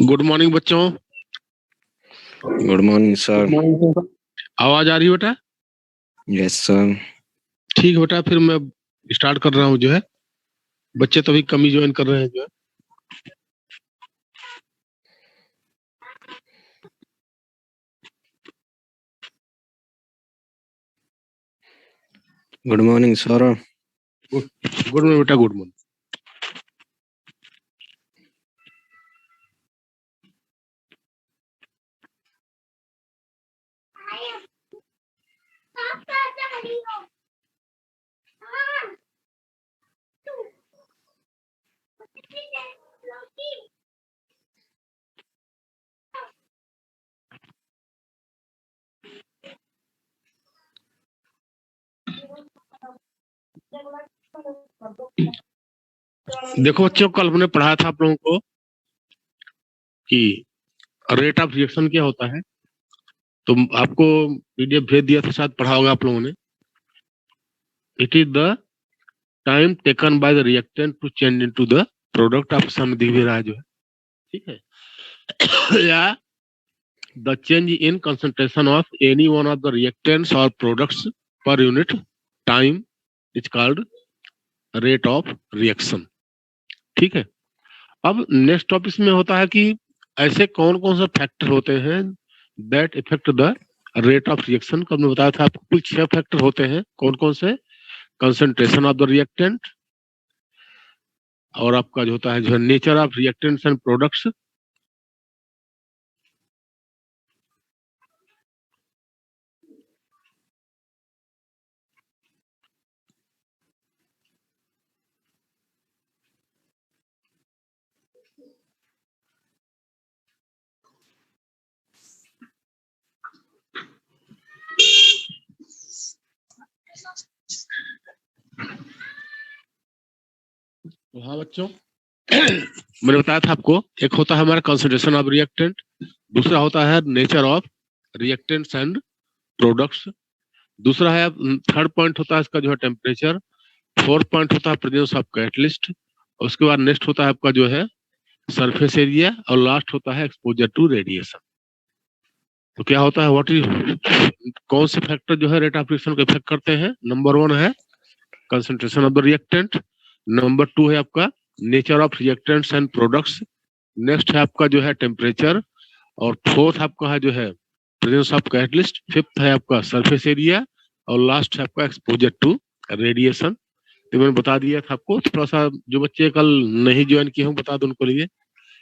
Good morning बच्चों। Good morning sir. आवाज आ रही है बेटा? Yes sir. ठीक है बेटा, फिर मैं स्टार्ट कर रहा हूँ। जो है बच्चे तो अभी कम ही ज्वाइन कर रहे हैं। जो है good morning sir. Good morning बेटा, गुड मॉर्निंग। देखो बच्चों, कल हमने पढ़ा था आप लोगों को कि रेट ऑफ रिएक्शन क्या होता है। तो आपको पीडीएफ भेज दिया था, शायद पढ़ा होगा आप लोगों ने। It is the time taken by the reactant to change into the product of some दिख भी रहा है। जो है ठीक है या the change in concentration of any one of the reactants और products per unit time is called rate of reaction. ठीक है। अब नेक्स्ट टॉपिक में होता है कि ऐसे कौन कौन से फैक्टर होते हैं that effect the rate of reaction. को हमने बताया था आपको कुल 6 फैक्टर होते हैं। कौन कौन से? कंसंट्रेशन ऑफ द रिएक्टेंट, और आपका जो होता है जो nature of reactants and products, हाँ बच्चों मैंने बताया था आपको, एक होता है हमारा कंसंट्रेशन ऑफ रिएक्टेंट, दूसरा होता है nature of reactants and products, दूसरा है थर्ड पॉइंट होता है इसका जो है टेम्परेचर, फोर्थ पॉइंट होता है प्रेजेंस ऑफ कैटलिस्ट, उसके बाद नेक्स्ट होता है आपका जो है सरफेस एरिया, और लास्ट होता है एक्सपोजर टू रेडिएशन। तो क्या होता है, व्हाट इज कौन से फैक्टर जो है रेट ऑफ रिएक्शन को इफेक्ट करते हैं? नंबर 1 है concentration of the reactant, number 2 है आपका nature of reactants and products, next है आपका जो है टेम्परेचर, और फोर्थ आपका है जो है प्रेजेंस ऑफ कैटलिस्ट, फिफ्थ है आपका सरफेस एरिया, और लास्ट है आपका एक्सपोजर टू रेडिएशन। तो मैंने बता दिया था आपको। थोड़ा सा जो बच्चे कल नहीं ज्वाइन किए हों बता दो उनको लिए।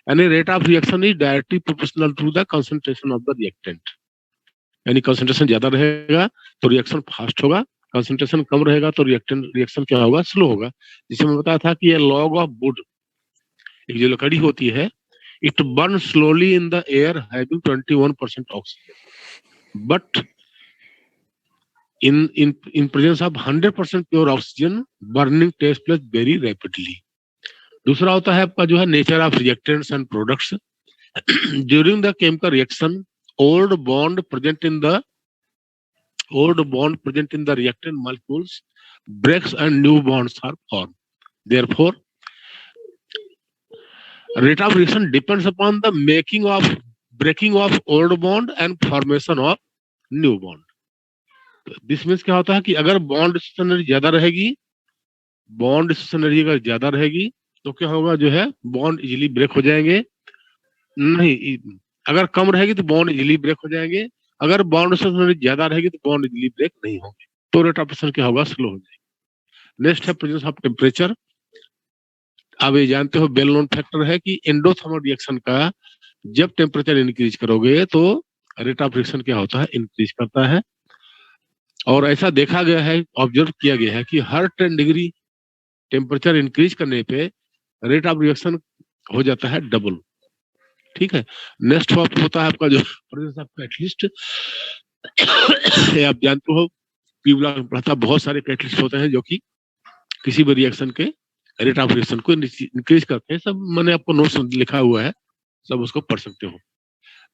यानी rate of reaction is directly proportional to the concentration of the reactant. यानी कंसंट्रेशन ज्यादा रहेगा तो रिएक्शन फास्ट होगा, कंसंट्रेशन कम रहेगा तो रिएक्शन क्या होगा? स्लो होगा। जिसे मैं बताया था कि ये लॉग ऑफ वुड, एक जो लकड़ी होती है, it burn slowly in the air having 21% oxygen, but in presence of 100% pure oxygen burning takes place very rapidly. दूसरा होता है आपका जो है nature of reactants and products. During the chemical reaction old bond present in the reactant molecules breaks and new bonds are formed. Therefore, rate of reaction depends upon the breaking of old bond and formation of new bond. This means क्या होता है कि अगर bond stationery ज्यादा रहेगी तो क्या होगा, जो है बॉन्ड इजीली ब्रेक हो जाएंगे। नहीं, अगर कम रहेगी तो बॉन्ड इजीली ब्रेक हो जाएंगे, अगर बॉन्ड स्टेशनरी ज्यादा रहेगी तो बॉन्ड इजीली ब्रेक नहीं होंगे, तो रेट ऑफ रिएक्शन क्या होगा? स्लो हो जाएगी। नेक्स्ट है प्रेजेंस ऑफ टेम्परेचर। आप ये जानते हो वेल नोन फैक्टर है कि एंडोथर्मल रिएक्शन का जब टेम्परेचर इंक्रीज करोगे तो रेट ऑफ रिएक्शन क्या होता है? इंक्रीज करता है। और ऐसा देखा गया है, ऑब्जर्व किया गया है कि हर 10 डिग्री टेम्परेचर इंक्रीज करने पे रेट ऑफ रिएक्शन हो जाता है डबल। ठीक है। नेक्स्ट होता है आपका जो प्रेजेंस ऑफ कैटलिस्ट। आप जानते हो बहुत सारे कैटलिस्ट होते हैं जो कि किसी भी रिएक्शन के रेट ऑफ रिएक्शन को इंक्रीज करते हैं। सब मैंने आपको नोट्स लिखा हुआ है, सब उसको पढ़ सकते हो।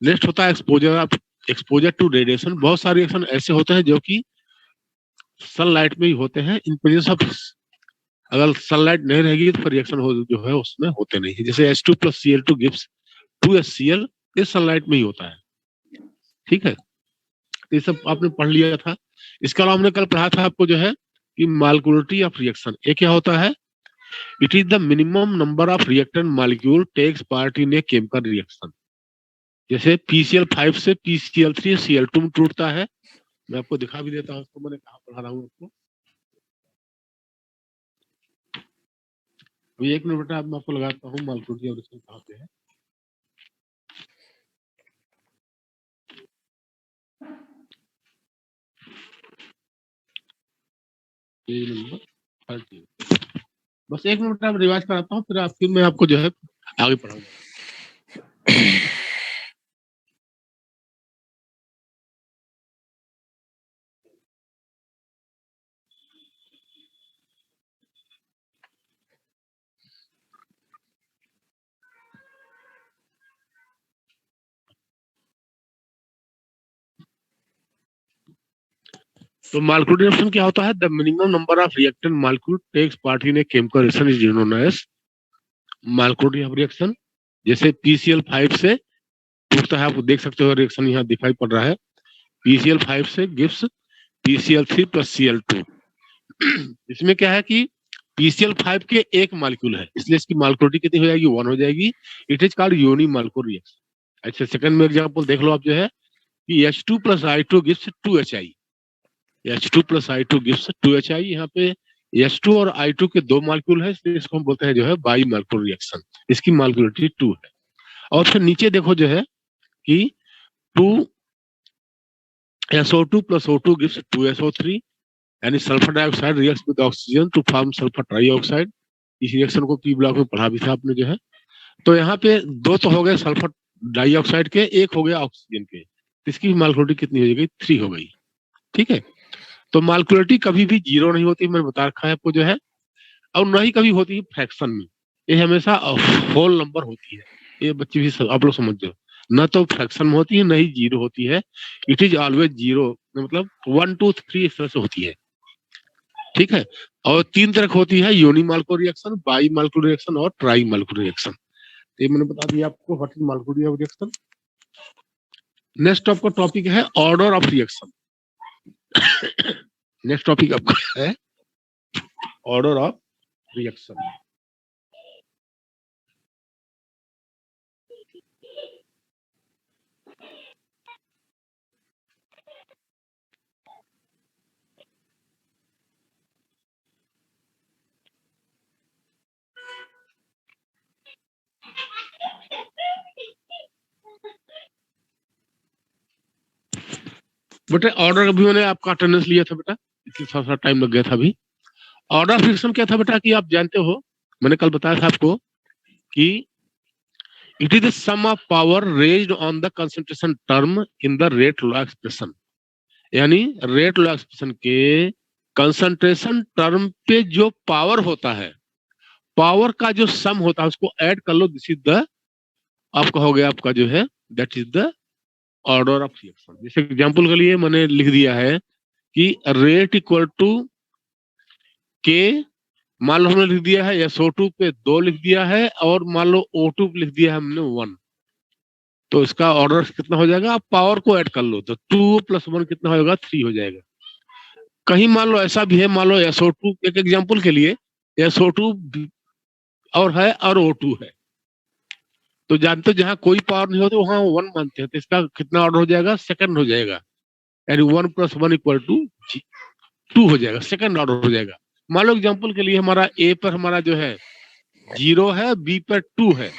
नेक्स्ट होता है एक्सपोजर टू रेडिएशन। बहुत सारे रिएक्शन ऐसे होते हैं जो कि सनलाइट में ही होते हैं। इन प्रेजेंस ऑफ, अगर सनलाइट नहीं रहेगी तो रिएक्शन जो है उसमें होते नहीं है। जैसे H2 + Cl2 गिव्स 2HCl, ये सनलाइट में ही होता है। ठीक है, ये सब आपने पढ़ लिया था। इसके अलावा हमने कल पढ़ा था आपको जो है कि मालिक्युलरिटी ऑफ रिएक्शन, ये क्या होता है? It is the minimum number of reactant molecule takes part in a chemical reaction. जैसे PCl5 से PCl3 Cl2 में टूटता है। मैं आपको दिखा भी देता हूँ, उसको मैंने कहाँ पढ़ा रहा हूँ आपको। अभी 1 मिनट बेटा, अब मैं आपको लगाता हूँ मालिक्युलरिटी ऑफ रिएक्शन कहाँ पे है। Page number 30। बस 1 मिनट आप रिवाइज कराता हूँ, फिर मैं आपको जो है आगे पढ़ाऊंगा। तो मालिक्युलर रिएक्शन क्या होता है? The minimum number of reactant molecule takes part in a chemical reaction is known as molecular reaction. जैसे PCl5 से टूटता है, आप देख सकते हो रिएक्शन यहाँ दिखाई पड़ रहा है। PCl5 से गिव्स PCl3 + Cl2। इसमें क्या है कि PCl5 के एक मॉलिक्यूल है, इसलिए इसकी मालिक्युलरिटी कितनी हो जाएगी? 1 हो जाएगी। It is called unimolecular reaction. अच्छा, सेकंड में एग्जांपल देख लो आप जो है कि H2 + I2 gives 2HI। H2 + I2 gives 2HI। यहाँ पे H2 और I2 के दो मॉलिक्यूल है, इसलिए इसको हम बोलते हैं जो है बाई मालिक्युलर रिएक्शन। इसकी मालिक्युलरिटी 2 है। और फिर नीचे देखो जो है कि 2SO2 + O2 गिव्स 2SO3, यानी sulphur dioxide reacts with oxygen to form sulphur trioxide. इस रिएक्शन को पी ब्लॉक में पढ़ा भी था आपने जो है। तो यहाँ पे दो तो हो गए सल्फर डाइऑक्साइड के, एक हो गया ऑक्सीजन के। इसकी मालिक्युलरिटी कितनी हो जाएगी? 3 हो गई। ठीक है, तो मालिक्युलरिटी कभी भी 0 नहीं होती, मैंने बता रखा है आपको जो है, और न ही कभी होती है फ्रैक्शन में। ये हमेशा होल नंबर होती है। ये बच्चे भी आप लोग समझ जाओ, न तो फ्रैक्शन में होती है, न ही 0 होती है। इट इज ऑलवेज 0, मतलब 1 2 3 इस तरह से होती है। ठीक है, और 3 तरह की होती है: यूनी मालिक्युलर रिएक्शन, बाई मालिक्युलर रिएक्शन और ट्राई मालिक्युलर रिएक्शन। ये मैंने बता दिया आपको व्हाट इज मालिक्युलर रिएक्शन। नेक्स्ट आपका टॉपिक है order of reaction. Next topic आपका है ऑर्डर ऑफ रिएक्शन। बेटा ऑर्डर अभी मैंने आपका अटेंडेंस लिया था बेटा, इसलिए थोड़ा टाइम लग गया था अभी। ऑर्डर ऑफ रिएक्शन क्या था बेटा कि आप जानते हो, मैंने कल बताया था आपको कि it is the sum of power raised on the concentration term in the rate law expression. यानी रेट लॉ एक्सप्रेशन के कंसंट्रेशन टर्म पे जो पावर होता है, पावर का जो सम होता है उसको ऐड कर लो। दिस इज द, आप कहोगे आपका जो है that is the order of reaction. जैसे एग्जांपल के लिए मैंने लिख दिया है कि रेट इक्वल टू के, मान लो हमने लिख दिया है SO2 पे 2 लिख दिया है, और मान लो O2 पे लिख दिया है हमने 1। तो इसका ऑर्डर कितना हो जाएगा? आप पावर को ऐड कर लो तो 2 + 1 कितना हो जाएगा? 3 हो जाएगा। कहीं मान लो ऐसा भी है, मान लो SO2, एक एग्जांपल के लिए SO2 और है और O2 है, तो जानते हो जहां कोई पावर नहीं होती वहां 1 मानते हैं, तो इसका कितना ऑर्डर हो जाएगा? सेकंड हो जाएगा। यानी 1 + 1 = 2 हो जाएगा, सेकंड ऑर्डर हो जाएगा। मान लो एग्जांपल के लिए हमारा A पर हमारा जो है 0 है, B पर 2 है,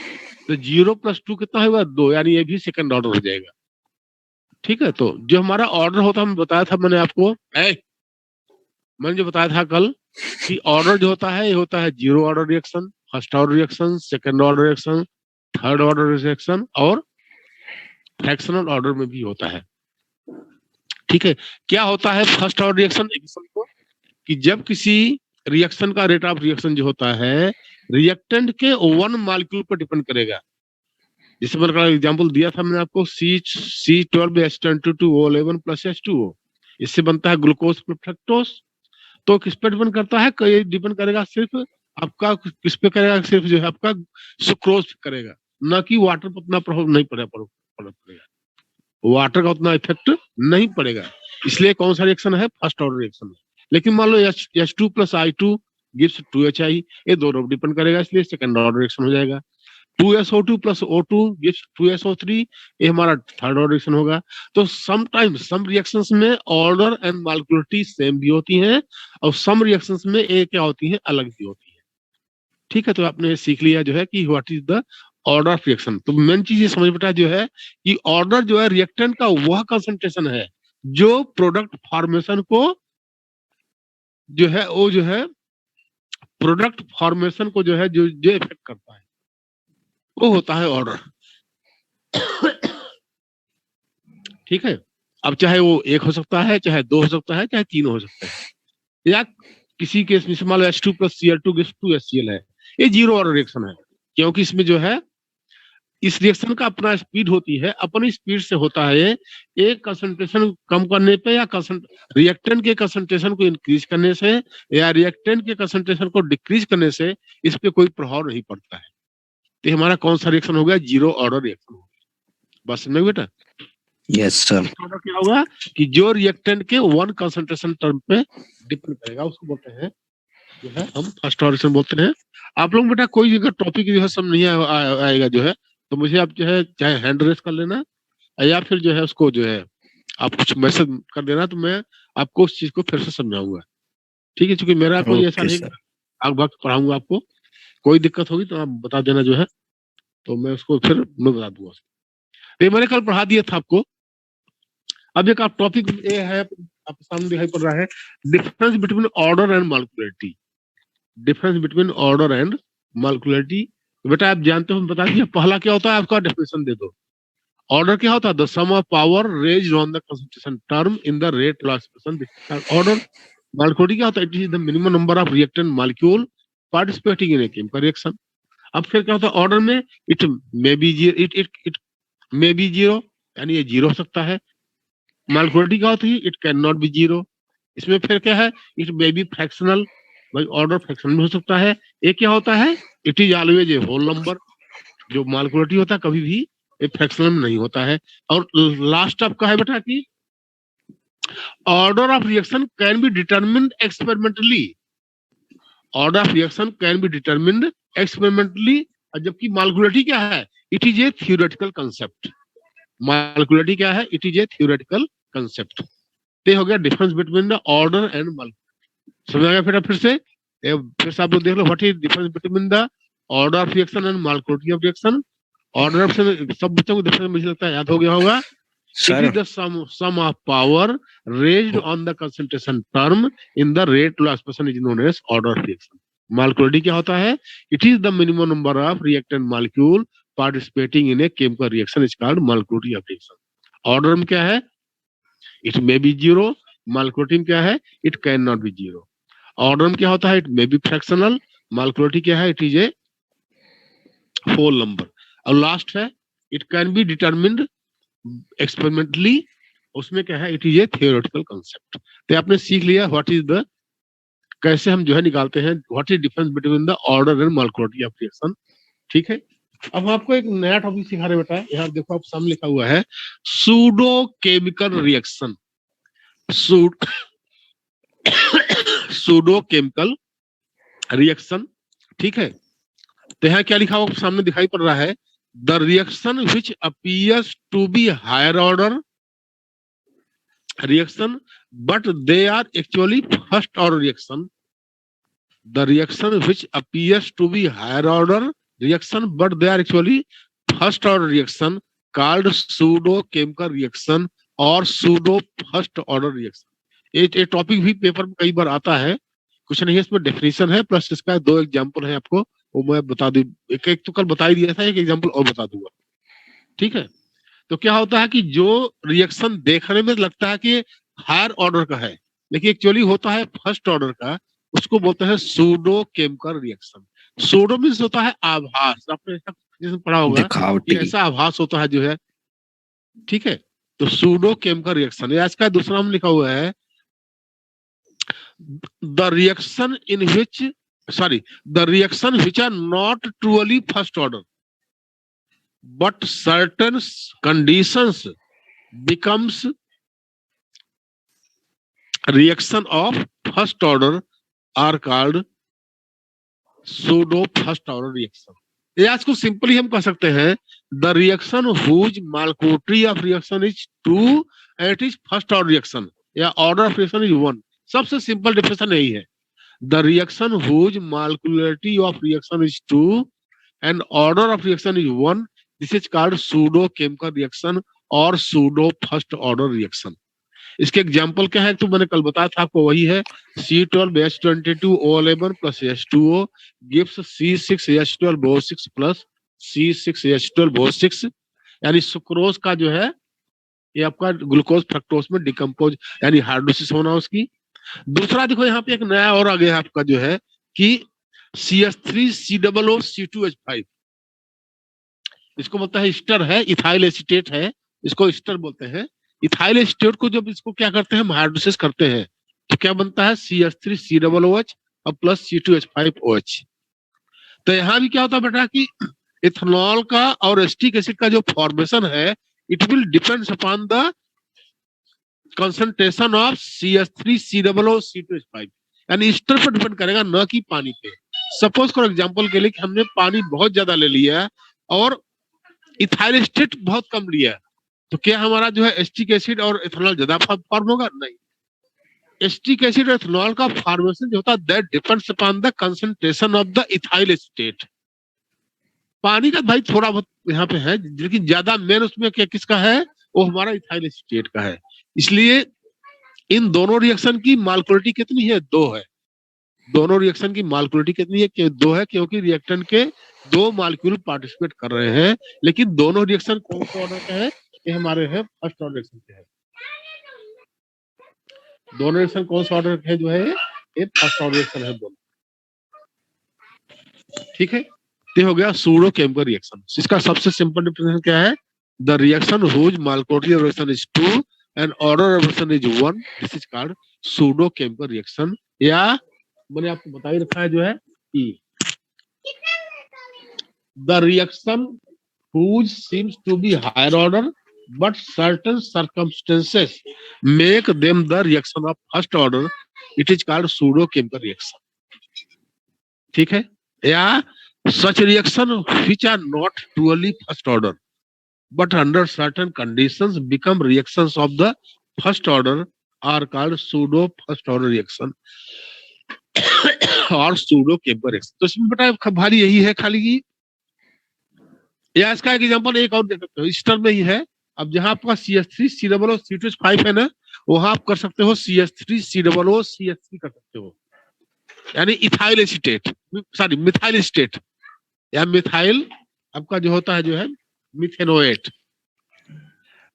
तो 0 + 2 कितना होगा? 2, यानी ये भी सेकंड ऑर्डर हो जाएगा। ठीक है, तो जो हमारा ऑर्डर होता है, मैं बताया था मैंने आपको, मैंने जो बताया था कल कि ऑर्डर जो होता है ये होता है 0 order reaction, first order reaction, second order reaction, third order reaction, और फ्रैक्शनल ऑर्डर में भी होता है। ठीक है, क्या होता है फर्स्ट ऑर्डर रिएक्शन को? कि जब किसी रिएक्शन का रेट ऑफ रिएक्शन जो होता है रिएक्टेंट के 1 मॉलिक्यूल पर डिपेंड करेगा। जैसे मैंने एग्जांपल दिया था मैंने आपको, C12H22O11 + H2O, इससे बनता है ग्लूकोज + फ्रक्टोज। तो किस पर डिपेंड करता है? ये डिपेंड करेगा सिर्फ आपका, किस पे करेगा? सिर्फ जो है आपका सुक्रोज करेगा। न कि वाटर पर उतना प्रभाव नहीं पड़ेगा, वाटर का उतना इफेक्ट नहीं पड़ेगा, इसलिए कौन सा रिएक्शन है, फर्स्ट ऑर्डर रिएक्शन है। लेकिन मान लो H2 plus I2 gives 2HI, ये दोनों डिपेंड करेगा, इसलिए सेकंड ऑर्डर रिएक्शन हो जाएगा। 2SO2 plus O2 gives 2SO3, ये हमारा थर्ड ऑर्डर रिएक्शन होगा। तो समटाइम्स सम रिएक्शंस में ऑर्डर एंड मॉलिक्यूलरिटी सेम भी होती हैं, और सम रिएक्शंस में ये क्या होती है, अलग भी होती है। ठीक है, तो आपने सीख लिया जो है कि what is the order of reaction. तो मेन चीज ये समझ बेटा जो है कि ऑर्डर जो है रिएक्टेंट का वह कंसंट्रेशन है जो प्रोडक्ट फॉर्मेशन को जो है वो जो है प्रोडक्ट फॉर्मेशन को जो है जो इफेक्ट करता है, वो होता है ऑर्डर। ठीक है, अब चाहे वो 1 हो सकता है, चाहे 2 हो सकता है, चाहे 3 हो सकता है, या किसी केस में मान लो H2 plus Cl2 gives 2HCl है, ये जीरो ऑर्डर रिएक्शन है, क्योंकि इसमें जो है इस रिएक्शन का अपना स्पीड होती है, अपनी स्पीड से होता है। एक कंसंट्रेशन कम करने पे या रिएक्टेंट के कंसंट्रेशन को इंक्रीज करने से या रिएक्टेंट के कंसंट्रेशन को डिक्रीज करने से इस पे कोई प्रभाव नहीं पड़ता है। तो हमारा कौन सा रिएक्शन हो गया, जीरो ऑर्डर रिएक्शन हो गया। बस समझ बेटा। Yes sir. ऑर्डर क्या होगा कि जो रिएक्टेंट के वन कंसंट्रेशन टर्म पे डिपेंड करेगा, उसको बोलते हैं जो है हम फर्स्ट ऑर्डर रिएक्शन बोलते हैं। आप लोग बेटा कोई अगर टॉपिक जो है समझ नहीं आएगा जो है, तो मुझे आप जो है चाहे हैंड रेस कर लेना, या फिर जो है उसको जो है आप कुछ मैसेज कर देना, तो मैं आपको उस चीज को फिर से समझाऊंगा। ठीक है, क्योंकि मेरा कोई ऐसा नहीं आग भाग पढ़ाऊंगा आपको, कोई दिक्कत होगी तो आप बता देना जो है, तो मैं उसको फिर मैं बता दूंगा। तो मैंने कल पढ़ा दिया था आपको। अब एक आप टॉपिक ये है आपके सामने दिखाई पड़ रहा है, difference between order and molecularity. Difference between order and molecularity बेटा आप जानते हो, बता दिया। पहला क्या होता है, आपका डेफिनेशन दे दो। ऑर्डर क्या होता है, the sum of power raised on the concentration term in the rate law expression. Order molecularity क्या होता है, it is the minimum number of reactant molecule participating in a chemical reaction. अब फिर क्या होता है ऑर्डर में, it may be it may be zero, यानी ये जीरो हो सकता है। मॉलिक्यूलरिटी क्या होती है, it can not be zero. इसमें फिर क्या है, इट मे बी फ्रैक्शनल, भाई ऑर्डर फ्रैक्शनल में हो सकता है। एक क्या होता है, it is always a whole number. जो मॉलिक्यूलरिटी होता है कभी भी एक फ्रैक्शनल में नहीं होता है। और लास्ट आपका है बेटा कि order of reaction can be determined experimentally. Order of reaction can be determined experimentally, जबकि मॉलिक्यूलरिटी क्या है, it is a theoretical concept. Molecularity क्या है, it is a theoretical concept. ये हो गया difference between the order and molecularity. समझ आ गया फिर से फिर से आप लोग देख लो, what is difference between the order of reaction and molecularity of reaction. Order of सब बच्चों को डिफरेंस मुझे लगता है याद हो गया होगा। It is the sum of power raised on the concentration term in the rate law expression is known as order of reaction. Molecularity क्या होता है, it is the minimum number of reactant molecule participating in a chemical reaction is called molecularity of reaction. Order में क्या है, it may be zero. Molecularity में क्या है, it cannot be zero. Order में क्या होता है, it may be fractional. Molecularity क्या है, it is a whole number. और लास्ट है, it can be determined experimentally. उसमें क्या है, it is a theoretical concept. तो आपने सीख लिया व्हाट इज द, कैसे हम जो है निकालते हैं what is difference between the order and molecularity of reaction. ठीक है, अब आपको एक नया टॉपिक सिखा रहे बेटा। यहाँ देखो आप सामने लिखा हुआ है pseudo chemical reaction. Pseudo chemical reaction. ठीक है, तो यहाँ क्या लिखा हुआ सामने दिखाई पड़ रहा है, the reaction which appears to be higher order reaction but they are actually first order reaction. The reaction which appears to be higher order reaction but they are actually first order reaction called pseudo chemical reaction or pseudo first order reaction. ये topic भी paper में कई बार आता है, कुछ नहीं है इसमें डेफिनेशन है प्लस इसका 2 एग्जांपल है, आपको वो मैं बता दूं। एक तो कल बता ही दिया था, एक एग्जांपल और बता दूंगा। ठीक है, तो क्या होता है कि जो रिएक्शन देखने में लगता है कि हायर ऑर्डर का है, लेकिन एक्चुअली होता है फर्स्ट ऑर्डर का, उसको बोलते हैं pseudo chemical reaction. Pseudo means होता है आभास, आपने ऐसा पढ़ा होगा कि ऐसा आभास होता है जो है। ठीक है, तो सूडो केमिकल रिएक्शन। आज का दूसरा नाम लिखा हुआ है the reaction in which the reaction which are not truly first order. but certain conditions becomes reaction of first order are called pseudo first order reaction. या इसको सिंपली हम कह सकते हैं the reaction whose molecularity of reaction is 2 and it is first order reaction या order of reaction is 1. सबसे simple definition यही है. The reaction whose molecularity of reaction is 2 and order of reaction is 1. This is called pseudo chemical reaction और pseudo first order reaction. इसके example क्या है तो मैंने कल बताया था आपको, वही है C12H22O11 plus H2O gives C6H12O6 plus C6H12O6. यानी सुक्रोज का जो है ये आपका ग्लूकोज फ्रक्टोज में डिकम्पोज यानी हाइड्रोलिसिस होना उसकी. दूसरा देखो यहाँ पे एक नया और आ गया आपका जो है कि CH3COO C2H5 इसको बोलता है स्टर है, इथाइल एसीटेट है, इसको स्टर बोलते हैं. इथाइल एसीटेट को जब इसको क्या करते हैं हम हाइड्रोलिसिस करते हैं तो क्या बनता है CH3COOH और प्लस C2H5OH. तो यहाँ भी क्या होता है बेटा कि इथेनॉल का और एसिटिक एसिड का जो फॉर्मेशन है it will depends upon the concentration of CH3COO C2H5 यानी स्टर पर डिपेंड करेगा न कि पानी पे. सपोज फॉर एग्जांपल के लिए कि हमने पानी बहुत ज्यादा ले लिया और इथाइल एसीटेट बहुत कम लिया तो क्या हमारा जो है एसिटिक एसिड और इथेनॉल ज्यादा फॉर्म होगा? नहीं. एसिटिक एसिड और इथेनॉल का फॉर्मेशन जो होता है that depends upon the concentration of the ethyl acetate. पानी का भाई थोड़ा बहुत यहाँ पे है लेकिन ज्यादा मेन उसमें क्या किसका है वो हमारा इथाइल एसीटेट का है. इसलिए इन दोनों रिएक्शन की मालिक्युलरिटी कितनी है? 2 है. दोनों रिएक्शन की मालिक्युलरिटी कितनी है? 2 है क्योंकि रिएक्टेंट के 2 मॉलिक्यूल पार्टिसिपेट कर रहे हैं. लेकिन दोनों रिएक्शन कौन से ऑर्डर के हैं? ये हमारे हैं फर्स्ट ऑर्डर रिएक्शन के हैं. दोनों रिएक्शन कौन सा ऑर्डर है जो है ये फर्स्ट ऑर्डर रिएक्शन है दोनों. ठीक है, ये हो गया सूडो केमिकल रिएक्शन. इसका सबसे सिंपल डिफिनेशन क्या है? The reaction whose molecularity of reaction is 2 and order of reaction is 1. This is called pseudo chemical reaction. या मैंने आपको बता ही रखा है जो है कि the reaction whose seems to be higher order but certain circumstances make them the reaction of first order. It is called pseudo chemical reaction. ठीक है. या such reaction which are not truly first order but under certain conditions become reactions of the first order are called pseudo first order reaction और pseudo chemical reaction. तो इसमें बेटा भारी यही है खाली की. या इसका एक एग्जांपल एक और दे सकते हो, स्टर में ही है. अब जहां आपका CH3COO C2H5 है ना वहां आप कर सकते हो CH3COO CH3 कर सकते हो यानी ethyl acetate sorry methyl acetate या मिथाइल आपका जो होता है जो है मिथेनोएट.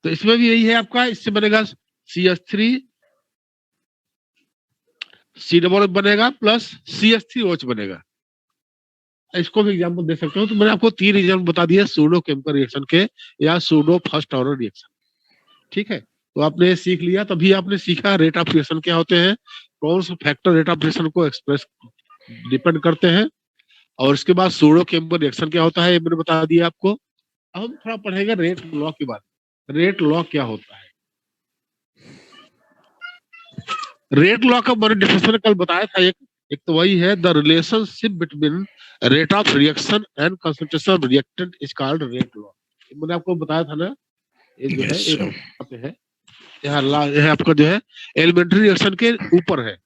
तो इसमें भी यही है आपका. इससे बनेगा CH3COO बनेगा प्लस CH3OH बनेगा. इसको भी एग्जांपल दे सकते हो. तो मैंने आपको 3 एग्जांपल बता दिए सूडो केमिकल रिएक्शन के या सूडो फर्स्ट ऑर्डर रिएक्शन. ठीक है, तो आपने सीख लिया. तभी आपने सीखा रेट ऑफ रिएक्शन क्या होते हैं, कौन से फैक्टर रेट ऑफ रिएक्शन को एक्सप्रेस डिपेंड करते हैं और इसके बाद सूडो केमिकल रिएक्शन क्या होता है ये मैंने बता दिया आपको. अब हम थोड़ा पढ़ेंगे रेट लॉ की बात. रेट लॉ क्या होता है? रेट लॉ का मैंने डिफिनेशन कल बताया था. एक तो वही है the relationship between rate of reaction and concentration of reactant is called rate law. मैंने आपको बताया था ना ये जो है एक है यह आपका जो है एलिमेंट्री रिएक्शन के ऊपर है.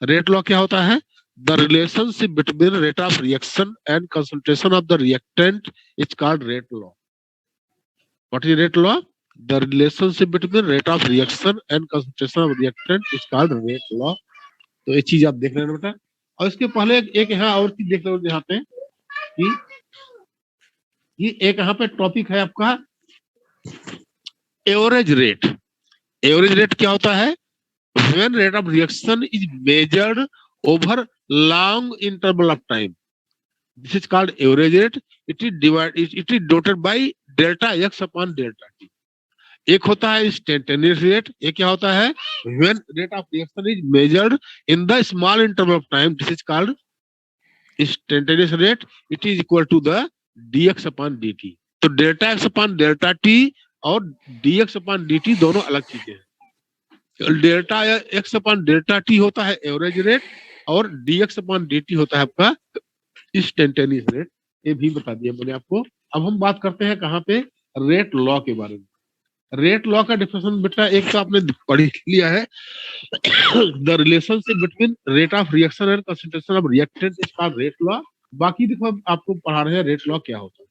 रेट लॉ क्या होता है? The relationship between rate of reaction and concentration of the reactant is called rate law. What is rate law? The relationship between rate of reaction and concentration of reactant is called rate law. तो ये चीज आप देख लेना बेटा. और इसके पहले एक यहाँ और चीज देख लो यहाँ पे कि ये एक यहाँ पे टॉपिक है आपका एवरेज रेट. एवरेज रेट क्या होता है? when rate of reaction is measured over long interval of time. This is called average rate. It is denoted by delta x upon delta t. एक होता है instantaneous rate. ये क्या होता है? when rate of reaction is measured in the small interval of time. This is called instantaneous rate. It is equal to the dx upon dt. तो delta x upon delta T और dx upon dt दोनों अलग चीजें हैं। Delta x upon delta T होता है average rate और dx upon dt होता है आपका इंस्टेंटेनियस रेट। ये भी बता दिया मैंने आपको। अब हम बात करते हैं कहाँ पे, रेट लॉ के बारे में। रेट लॉ का डिफिनेशन बेटा एक तो आपने पढ़ लिया है, the relationship between rate of reaction and concentration of reactant is called rate law. बाकी देखो अब आपको पढ़ा रहे हैं रेट लॉ क्या होता है,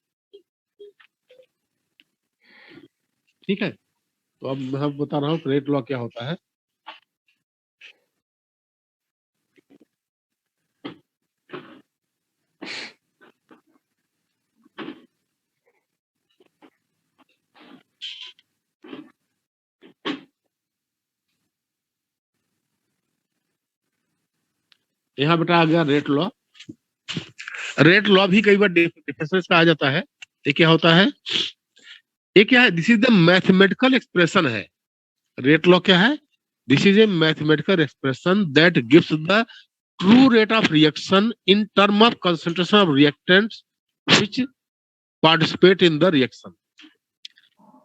ठीक है। तो अब मैं बता रहा हूँ रेट लॉ क्या होता है। यहाँ बेटा आ गया रेट लॉ। रेट लॉ भी कई बार डिफरेंस का आ जाता है। ये क्या होता है, ये क्या है, this is the mathematical expression है। रेट लॉ क्या है, this is a mathematical expression that gives the true rate of reaction in term of concentration of reactants which participate in the reaction.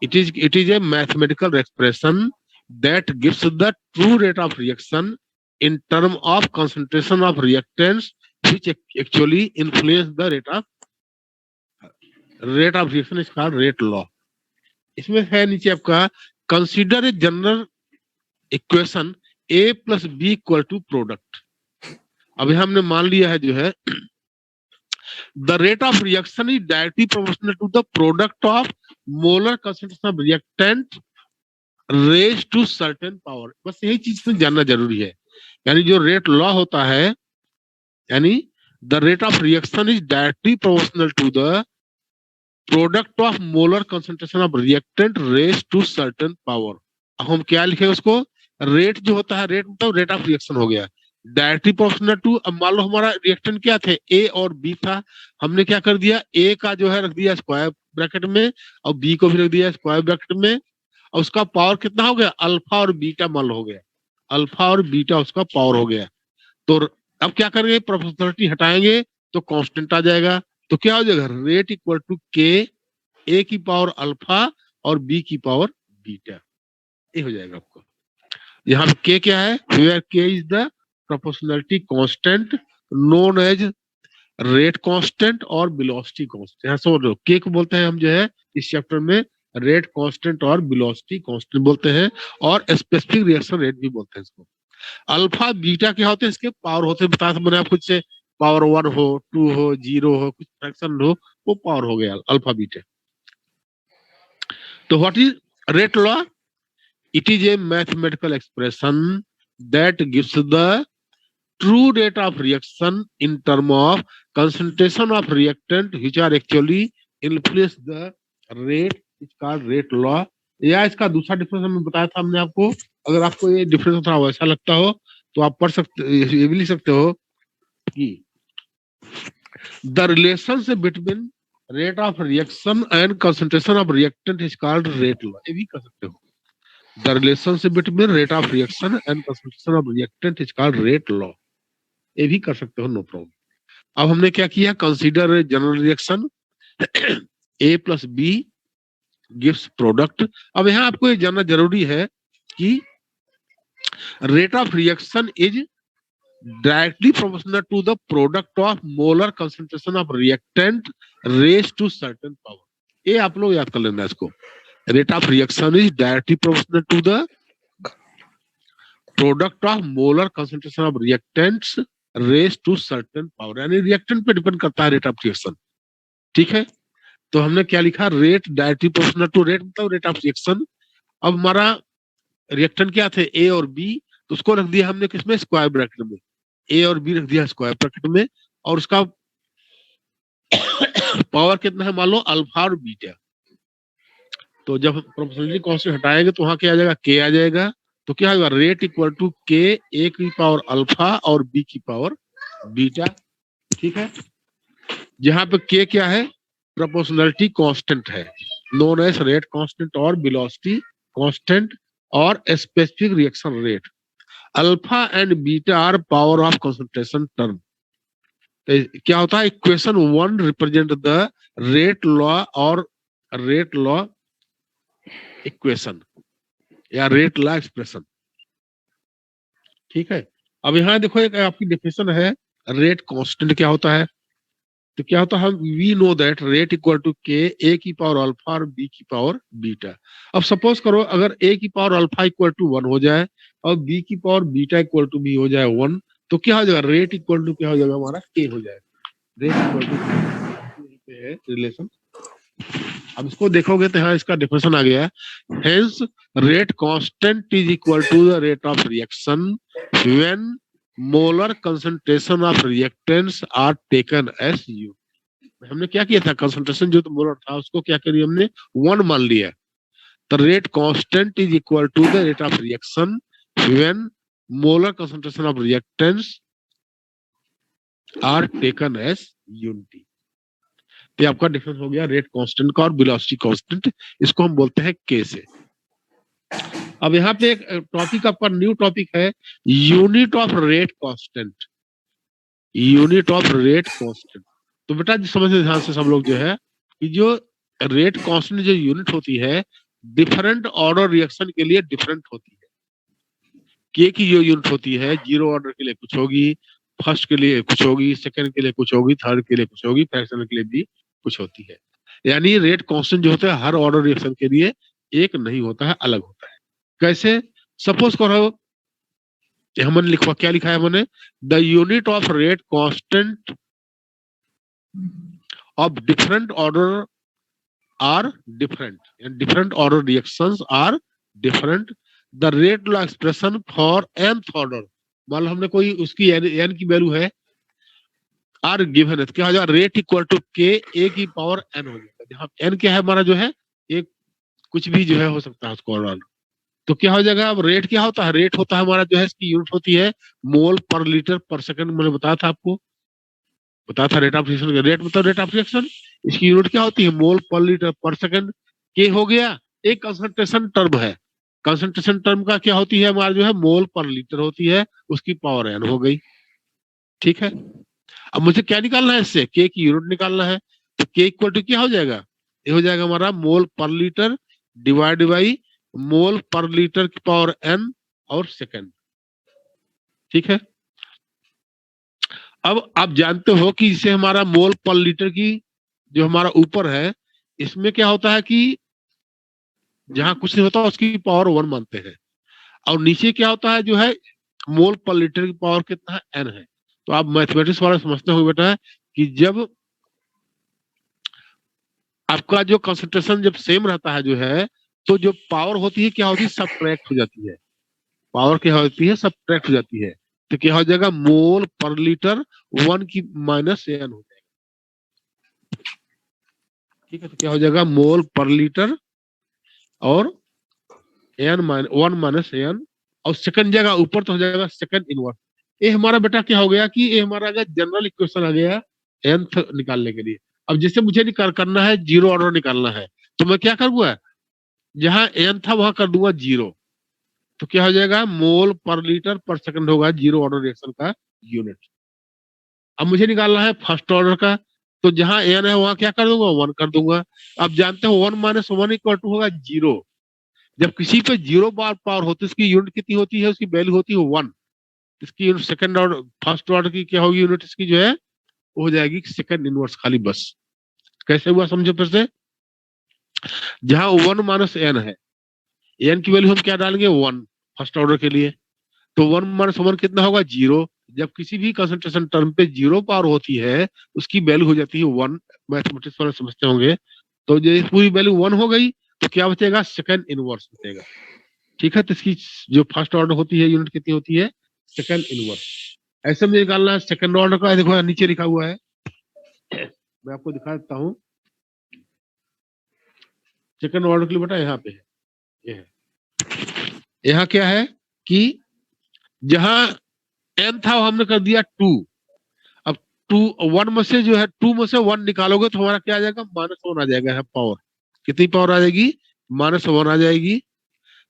It is a mathematical expression that gives the true rate of reaction in term of concentration of reactants which actually influence the rate of reaction is called rate law. इसमें है नीचे आपका consider a general equation a plus b equal to product। अभी हमने मान लिया है जो है the rate of reaction is directly proportional to the product of molar concentration of reactant raised to certain power। बस यही चीज में जानना जरूरी है। यानी जो रेट लॉ होता है, यानी the rate of reaction is directly proportional to the product of molar concentration of reactant raised to certain power. अब हम क्या लिखे उसको, रेट जो होता है, रेट मतलब रेट ऑफ रिएक्शन हो गया, डायरेक्टली प्रोपोर्शनल टू। अब मान लो हमारा रिएक्टेंट क्या थे, ए और बी था, हमने क्या कर दिया, ए का जो है रख दिया स्क्वायर ब्रैकेट में और बी को भी रख दिया स्क्वायर ब्रैकेट में, और उसका पावर कितना हो गया, अल्फा और बीटा मान लो हो गया, अल्फा और बीटा उसका पावर हो गया। तो अब क्या करेंगे, प्रोपोर्शनलिटी हटाएंगे तो कांस्टेंट आ जाएगा। तो क्या हो जाएगा, rate equal to K, A की पावर अल्फा और बी की पावर बीटा, ये हो जाएगा आपको। यहाँ पे के क्या है, where K is the proportionality constant known as rate constant और वेलोसिटी कांस्टेंट। यहाँ समझ लो, के को बोलते हैं हम जो है इस चैप्टर में रेट कांस्टेंट और वेलोसिटी कांस्टेंट बोलते हैं, और स्पेसिफिक रिएक्शन रेट भी बोलते हैं इसको। अल्फा बीटा क्या होते हैं, इसके पावर होते हैं, बताया था मैंने आपको, से पावर 1 हो, 2 हो, 0 हो, कुछ फ्रैक्शन हो, वो पावर हो गया अल्फा बीटा। तो what is rate law, it is a mathematical expression that gives the true rate of reaction in term of concentration of reactant which are actually influence the rate is called rate law। या इसका दूसरा difference हमें बताया था हमने आपको। अगर आपको ये डिफरेंस थोड़ा वैसा लगता हो तो आप पढ़ सकते, ये भी लिख सकते हो कि the relationship between rate of reaction and concentration of reactant is called rate law. ये भी कर सकते हो, the relationship between rate of reaction and concentration of reactant is called rate law, ये भी कर सकते हो, नो प्रॉब्लम। अब हमने क्या किया, consider general reaction A plus B gives product. अब यहाँ आपको ये जानना जरूरी है कि rate of reaction is directly proportional to the product of molar concentration of reactant raised to certain power. ये आप लोग याद कर लेना इसको, rate of reaction is directly proportional to the product of molar concentration of reactants raise to certain power, यानी reactant पे depend करता है रेट ऑफ रिएक्शन, ठीक है। तो हमने क्या लिखा, rate directly proportional to rate मतलब रेट ऑफ रिएक्शन। अब हमारा रिएक्टेंट क्या थे, ए और बी, तो उसको रख दिया हमने किसमें, स्क्वायर ब्रैकेट में, ए और बी रख दिया स्क्वायर ब्रैकेट में, और उसका पावर कितना है, मान लो अल्फा और बीटा। तो जब प्रोपोर्शनलिटी कांस्टेंट हटाएंगे तो वहां क्या आ जाएगा, के आ जाएगा। तो क्या होगा, rate equal to K, A की पावर अल्फा और बी की पावर बीटा, ठीक है। जहां पे के क्या है, प्रोपोर्शनलिटी कांस्टेंट है, नोन एज रेट कांस्टेंट और वेलोसिटी कांस्टेंट और specific reaction rate. Alpha and beta are power of concentration term. क्या होता है, equation 1 represent the rate law और रेट लॉ इक्वेशन या रेट लॉ एक्सप्रेशन। ठीक है, अब यहाँ देखो एक आपकी डेफिनेशन है रेट कांस्टेंट क्या होता है। तो क्या होता है, हम we know that rate equal to K A की पावर अल्फा और बी की पावर बीटा। अब सपोज करो अगर ए की पावर अल्फा इक्वल टू 1 हो जाए और बी की power beta equal to B हो जाए 1, तो क्या हो जाएगा, रेट इक्वल टू क्या हो जाएगा हमारा के हो जाएगा। रेट इक्वल टू है रिलेशन। अब इसको देखोगे तो यहाँ इसका डेफिनेशन आ गया है, hence rate constant is equal to the rate of reaction when molar concentration of reactants are taken as you. हमने क्या किया था, कंसंट्रेशन जो तो मोलर था उसको क्या करिए हमने 1 मान लिया। तो rate constant is equal to the rate of reaction when molar concentration of reactants are taken as unity. तो आपका डिफरेंस हो गया रेट कांस्टेंट का और वेलोसिटी कांस्टेंट, इसको हम बोलते हैं के से। अब यहाँ पे एक टॉपिक आपका न्यू टॉपिक है unit of rate constant. Unit of rate constant, तो बेटा समझिए ध्यान से सब लोग जो है कि जो रेट कांस्टेंट जो यूनिट होती है डिफरेंट ऑर्डर रिएक्शन के लिए डिफरेंट होती है। के की जो यूनिट होती है 0 ऑर्डर के लिए कुछ होगी, फर्स्ट के लिए कुछ होगी, सेकंड के लिए कुछ होगी, थर्ड के लिए कुछ होगी, फ्रैक्शनल के लिए भी कुछ होती है। यानी रेट कांस्टेंट जो होता है हर ऑर्डर रिएक्शन के लिए एक नहीं होता है, अलग होता है। कैसे, सपोज करो हमने लिखवा क्या लिखा है हमने, the unit of rate constant of different order are different, different order reactions are different, the rate law expression for nth order. मान लो हमने कोई उसकी n की वैल्यू है आर गिवन है, क्या हो जाएगा, rate equal to K A की पावर n हो जाएगा। जहाँ n क्या है हमारा जो है एक कुछ भी जो है हो सकता है उसको ऑर्डर। तो क्या हो जाएगा, अब रेट क्या होता है, रेट होता है हमारा जो है इसकी यूनिट होती है mole per litre per second. मैंने बताया था आपको, बताया था रेट ऑफ रिएक्शन, रेट मतलब रेट ऑफ रिएक्शन, इसकी यूनिट क्या होती है mole per litre per second. के हो गया एक कंसंट्रेशन टर्म है, कंसंट्रेशन टर्म का क्या होती है हमारा जो है मोल पर लीटर होती है, उसकी पावर n हो गई। ठीक है, अब मुझे क्या निकालना है इससे, के की यूनिट निकालना है। तो के इक्वल टू क्या हो जाएगा, ये हो जाएगा हमारा मोल per litre divide by mole per litre की पावर n और सेकंड। ठीक है, अब आप जानते हो कि इसे हमारा मोल पर लीटर की जो हमारा ऊपर है इसमें क्या होता है कि जहां कुछ नहीं होता उसकी पावर 1 मानते हैं, और नीचे क्या होता है जो है मोल पर लीटर की पावर कितना है, n है। तो आप मैथमेटिक्स वाले समझते हो बेटा कि जब आपका जो कंसंट्रेशन जब सेम रहता है जो है, तो जो पावर होती है क्या होती है, सबट्रैक्ट हो जाती है। पावर क्या होती है, सबट्रैक्ट हो जाती है। तो क्या हो जाएगा, मोल पर लीटर 1 की माइनस n हो जाएगा। ठीक है, तो क्या हो जाएगा मोल पर लीटर और n 1 माइनस n, और सेकंड जगह ऊपर तो हो जाएगा सेकंड इनवर्स। ये हमारा बेटा क्या हो गया कि ये हमारा जनरल इक्वेशन आ गया nth निकालने के लिए। अब जैसे मुझे करना है 0 ऑर्डर निकालना है, तो मैं क्या करूंगा, जहां n था वहां कर दूंगा 0। तो क्या हो जाएगा मोल पर लीटर पर सेकंड होगा 0 ऑर्डर रिएक्शन का यूनिट। अब मुझे निकालना है फर्स्ट ऑर्डर का, तो जहां n है वहां क्या कर दूंगा 1 कर दूंगा। अब जानते हो 1 माइनस 1 इक्वल टू होगा 0। जब किसी पे 0 बार पावर होती है उसकी यूनिट कितनी होती है, उसकी वैल्यू होती है 1। इसकी unit second order first order की क्या होगी यूनिट इसकी जो है वो हो जाएगी सेकंड इनवर्स खाली बस। कैसे हुआ समझो फिर से, जहां 1 माइनस n है, n की वैल्यू हम क्या डालेंगे 1 फर्स्ट ऑर्डर के लिए, तो 1 माइनस 1 कितना होगा 0। जब किसी भी कंसंट्रेशन टर्म पे 0 पावर होती है उसकी वैल्यू हो जाती है 1। मैथमेटिक्स वाले समझते होंगे। तो जो पूरी वैल्यू 1 हो गई तो क्या बचेगा, सेकंड इनवर्स बचेगा। ठीक है, तो इसकी जो फर्स्ट ऑर्डर होती है यूनिट कितनी होती है, सेकंड इनवर्स। ऐसे में निकालना है सेकंड ऑर्डर का, देखो नीचे लिखा हुआ है, मैं आपको दिखा देता हूँ। सेकंड ऑर्डर के लिए बेटा यहाँ पे है, ये है, यहाँ क्या है कि जहां n था वो हमने कर दिया 2। अब 1 में से जो है 2 में से 1 निकालोगे तो हमारा क्या आ जाएगा, -1 आ जाएगा। पावर कितनी पावर आ जाएगी, -1 आ जाएगी।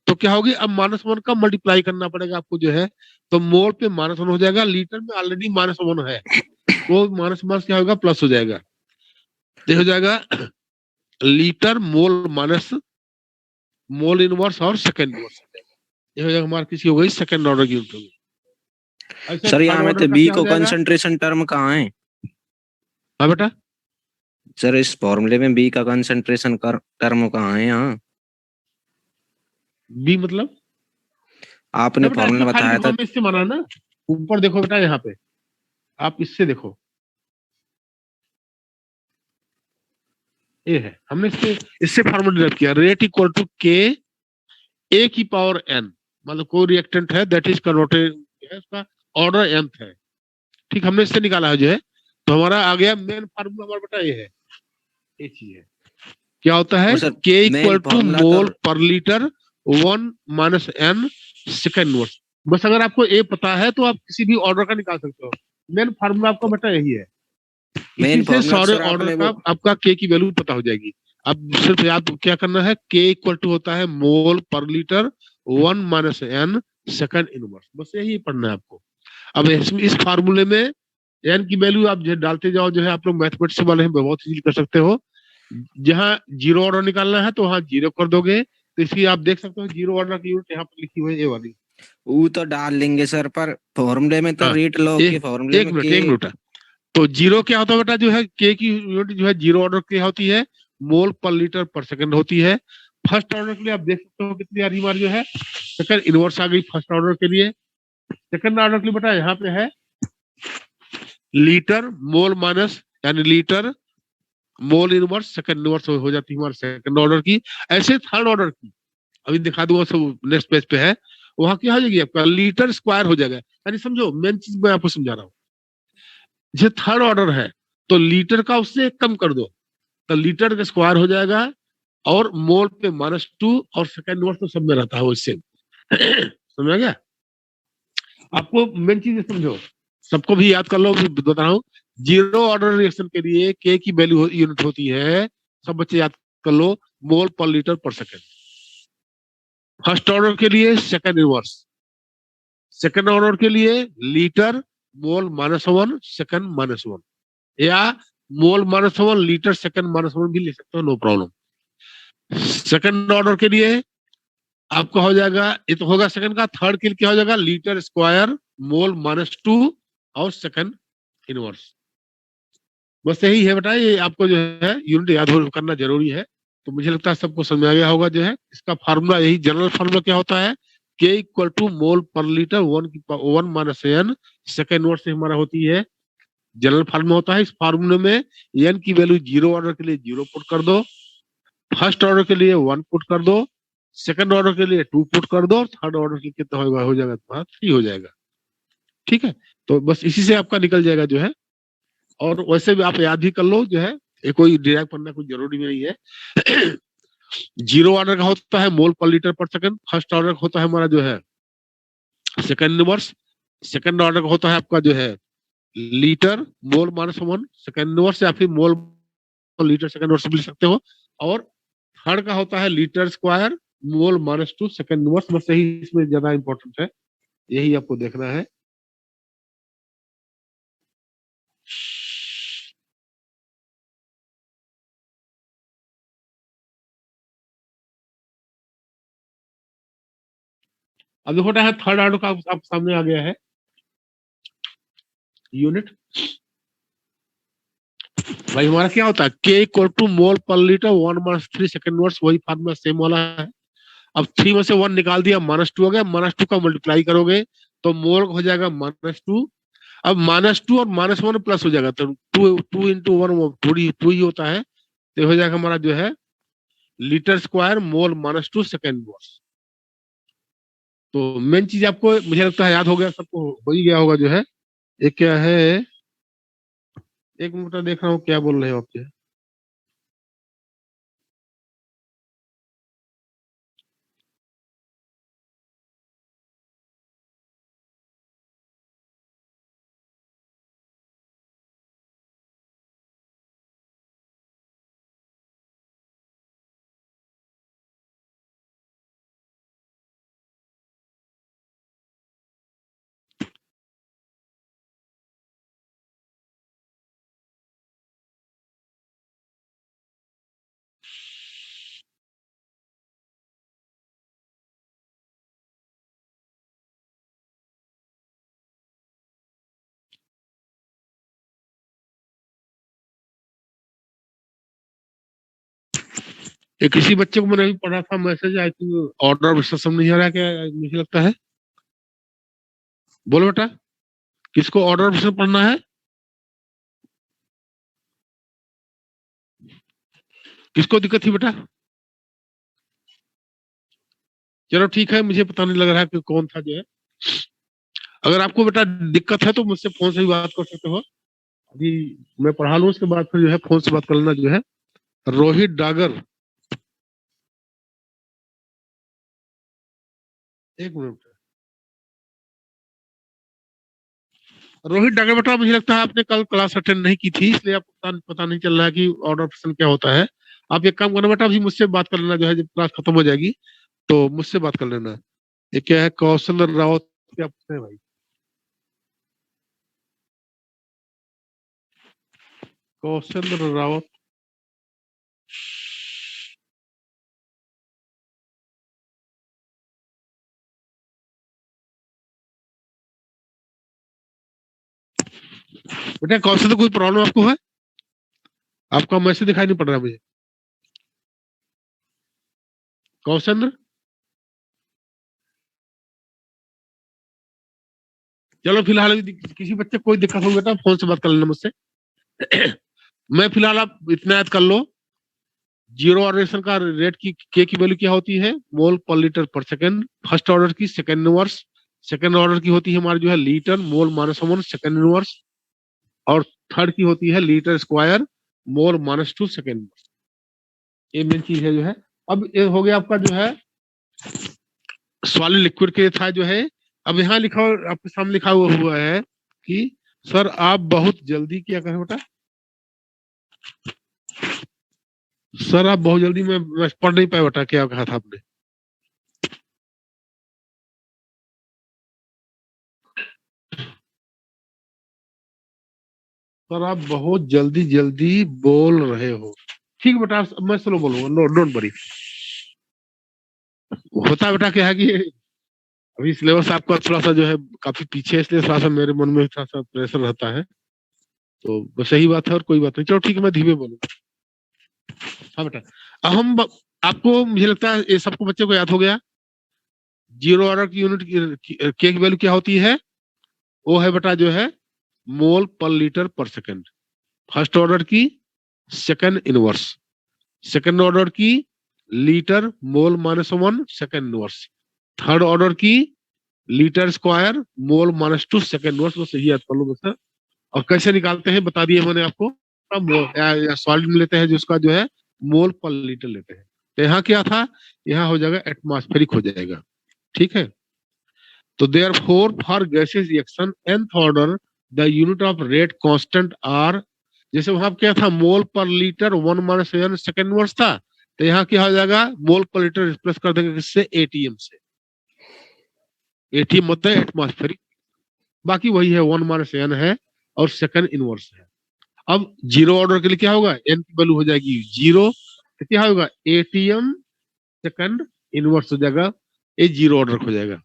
तो क्या होगी, अब -1 का मल्टीप्लाई करना पड़ेगा आपको जो है, तो मोल पे -1 हो जाएगा, लीटर में ऑलरेडी -1 है, वो माइनस क्या होगा प्लस हो जाएगा। तो हो जाएगा litre mole minus mole inverse और सेकंड इनवर्स हो जाएगा। ये हो जाएगा हमारा किसी हो गई सेकंड ऑर्डर की यूनिट होगी। ऐसे सर थर्ड यहाँ में ऑर्डर तो का बी क्या हो को जाएगा? कंसंट्रेशन टर्म कहाँ है? हाँ बेटा, सर इस फॉर्मूले में बी का कंसंट्रेशन टर्म कहाँ है यहाँ? बी मतलब आपने बेटा ऐसे फॉर्मूला खाली बताया देखो, था। हमें इससे माना ना, ऊपर देखो बेटा, यहाँ पे आप इससे देखो, ये है, हमने इससे फार्मूला डिराइव किया, rate equal to K A की पावर एन, मतलब कोई रिएक्टेंट है दैट इज कन्वर्टेड है, उसका ऑर्डर एन है। ठीक, हमने इससे निकाला है जो है, तो हमारा आ गया मेन फार्मूला हमारा बेटा ये है, ये चीज है। क्या होता है? और सर के मेन इक्वल टू फॉर्मूला तो mole per litre 1 minus N second inverse. बस अगर आपको ए पता है तो आप किसी भी ऑर्डर का निकाल सकते हो। मेन फार्मूला आपका बेटा यही है, इसी मेन से फॉर्मूला तो सारे सर ऑर्डर आपने का वो आपका के की वैल्यू पता हो जाएगी। अब सिर्फ याद क्या करना है, के इक्वल टू होता है mole per litre 1 minus N second inverse, बस यही पढ़ना है आपको। अब इस फार्मूले में एन की वैल्यू आप जो डालते जाओ, जो है आप लोग मैथमेटिक्स वाले हैं बहुत इजीली कर सकते हो। जहां जीरो ऑर्डर निकालना है तो वहां जीरो कर दोगे, तो इसलिए आप देख सकते हो जीरो ऑर्डर की यूनिट यहाँ पर लिखी हुई है, ये वाली। वो तो डाल लेंगे सर, पर फॉर्मूले में तो हाँ, रेट लॉ के एक फॉर्मूले एक में मिनट के। एक मिनट। तो जीरो क्या होता है बेटा, जो है के की यूनिट जो है जीरो ऑर्डर की होती है, mole per litre per second होती है। फर्स्ट ऑर्डर के लिए आप देख सकते हो कितनी आ रही हमारी जो है, सेकंड इनवर्स आ गई फर्स्ट ऑर्डर के लिए। सेकंड ऑर्डर के लिए बेटा यहाँ पे है लीटर मोल माइनस, यानी litre mole inverse second inverse हो जाती है हमारे सेकंड ऑर्डर की। ऐसे थर्ड ऑर्डर की अभी दिखा दूंगा, सब नेक्स्ट पेज पे है। वहां क्या हो जाएगी आपका लीटर स्क्वायर हो जाएगा, यानी समझो मेन चीज मैं आपको समझा रहा हूँ। जैसे थर्ड ऑर्डर है तो लीटर का उससे कम कर दो, तो लीटर का स्क्वायर हो जाएगा, और मोल पे -2, और सेकंड वर्ड तो सब में रहता है वो सेम। समझ आ गया? आपको मेन चीज समझो, सबको भी याद कर लो, बता रहा हूँ। जीरो ऑर्डर रिएक्शन के लिए के की वैल्यू यूनिट होती है, सब बच्चे याद कर लो, मोल per litre per second. First order के लिए सेकंड इनवर्स, सेकंड ऑर्डर के लिए लीटर मोल -1 सेकंड -1, या मोल -1 लीटर सेकंड -1 भी लिख सकते हो, नो प्रॉब्लम। सेकंड ऑर्डर के लिए आपका हो जाएगा, ये तो होगा सेकंड का। थर्ड के लिए क्या हो जाएगा, लीटर स्क्वायर मोल -2 और सेकंड इनवर्स। बस यही है बेटा, ये आपको जो है यूनिट याद करना जरूरी है। तो मुझे लगता है सबको समझ आ गया होगा जो है इसका फार्मूला, यही जनरल फार्मूला क्या होता है, K equal to mole per litre 1 minus N second inverse से हमारा होती है, जनरल फार्मूला होता है। इस फार्मूले में एन की वैल्यू जीरो ऑर्डर के लिए जीरो पुट कर दो, फर्स्ट ऑर्डर के लिए 1 पुट कर दो, सेकंड ऑर्डर के लिए 2 पुट कर दो, और थर्ड ऑर्डर के लिए कितना हो जाएगा तुम्हारा 3 हो जाएगा। ठीक है, तो बस इसी से आपका निकल जाएगा जो है। और वैसे भी आप याद भी कर लो जो है, ये कोई डिराइव करना कोई जरूरी नहीं है। जीरो ऑर्डर का होता है mole per litre per second, first order का होता है हमारा जो है सेकंड इनवर्स, सेकंड ऑर्डर का होता है आपका जो है लीटर मोल -1 सेकंड इनवर्स, या फिर मोल लीटर सेकंड इनवर्स भी लिख सकते हो। और थर्ड का होता है litre square mole -2 second inverse. बस यही इसमें ज्यादा इंपॉर्टेंट है, यही आपको देखना है। अब देखो है थर्ड ऑर्डर का आपके सामने आ गया है यूनिट। भाई हमारा क्या होता है, K equal to mole per litre 1 - 3 second verse, वही फार्मूला सेम वाला है। अब 3 में से 1 निकाल दिया, -2 हो गया, -2 का मल्टीप्लाई करोगे तो मोल हो जाएगा -2। अब -2 और -1 प्लस हो जाएगा, तो 2 इंटू 1 टू ही होता है, तो हो जाएगा हमारा जो है litre square mole -2 second verse. तो मेन चीज आपको मुझे लगता है याद हो गया, सबको हो ही गया होगा जो है। एक क्या है, एक मिनट देख रहा हूँ क्या बोल रहे हो आप। ये किसी बच्चे को मैंने अभी पढ़ा था message, I think order of समझ नहीं आ रहा है क्या, मुझे लगता है। बोलो बेटा, किसको ऑर्डर ऑफ पढ़ना है? किसको दिक्कत थी बेटा? चलो ठीक है, मुझे पता नहीं लग रहा है कि कौन था जो है। अगर आपको बेटा दिक्कत है तो मुझसे फोन से भी बात कर सकते हो। अभी मैं पढ़ा लूँ, उसके बाद फिर जो है फोन से बात कर लेना जो है। रोहित डागर, एक मिनट। रोहित डागर बेटा, मुझे लगता है आपने कल क्लास अटेंड नहीं की थी, इसलिए आपको पता नहीं चल रहा है कि ऑर्डर ऑप्शन क्या होता है। आप एक काम करना बेटा, अभी मुझसे बात कर लेना जो है, जब क्लास खत्म हो जाएगी तो मुझसे बात कर लेना। ये क्या है, कौशल रावत, क्या पूछते हैं भाई? कौशल रावत, बेटा कौशल तो कोई प्रॉब्लम आपको है? आपका मैसेज दिखाई नहीं पड़ रहा मुझे। कौशल, चलो फिलहाल किसी बच्चे को कोई दिक्कत हो बेटा फोन से बात कर लेना मुझसे। मैं फिलहाल, आप इतना याद कर लो, जीरो ऑर्डर का रेट की के की वैल्यू क्या होती है? Mole per litre per second. First order की सेकंड इनवर्स। सेकंड ऑर्डर की होती है हमारी जो है litre mole minus one second inverse. और थर्ड की होती है litre square mole minus two second inverse. ये मेन चीज है जो है। अब ये हो गया आपका जो है सॉलिड लिक्विड के था जो है। अब यहाँ लिखा आपके सामने लिखा हुआ है कि सर आप बहुत जल्दी क्या करें बेटा? सर आप बहुत जल्दी, मैं पढ़ नहीं पाया बेटा, क्या कहा था आपने? सर आप बहुत जल्दी जल्दी बोल रहे हो। ठीक बेटा, मैं स्लो बोलूंगा, नो डोंट वरी। होता बेटा क्या है कि अभी सिलेबस आपका थोड़ा सा जो है काफी पीछे है, इसलिए थोड़ा सा मेरे मन में थोड़ा सा प्रेशर रहता है। तो बस सही बात है और कोई बात नहीं। चलो ठीक है, मैं धीमे बोलूंगा। हाँ बेटा, अब हम आपको मुझे लगता है ये सबको बच्चे को याद हो गया। जीरो ऑर्डर की यूनिट के की वैल्यू क्या होती है? वो है बेटा जो है mole per litre per second. First order की सेकंड इनवर्स। सेकंड ऑर्डर की litre mole minus one second inverse. Third order की litre square mole minus two second inverse. बस यही याद कर लो बस। और कैसे निकालते हैं बता दिए मैंने आपको। सॉलिड में लेते हैं जिसका जो है मोल पर लीटर लेते हैं। तो यहाँ क्या था, यहाँ हो जाएगा एटमॉस्फेरिक हो जाएगा। ठीक है, तो therefore for gases reaction nth order the unit of rate constant are. जैसे वहां क्या था, mole per litre one minus second verse था, तो यहाँ क्या हो जाएगा, मोल पर लीटर रिप्लेस कर देंगे किससे? एटीएम से। एटीएम मतलब एटमॉस्फेरिक, बाकी वही है, वन माइनस एन है और सेकंड इनवर्स है। अब जीरो ऑर्डर के लिए क्या होगा, एन की वैल्यू हो जाएगी जीरो, तो क्या होगा, एटीएम सेकंड इनवर्स हो जाएगा, ये जीरो ऑर्डर हो जाएगा।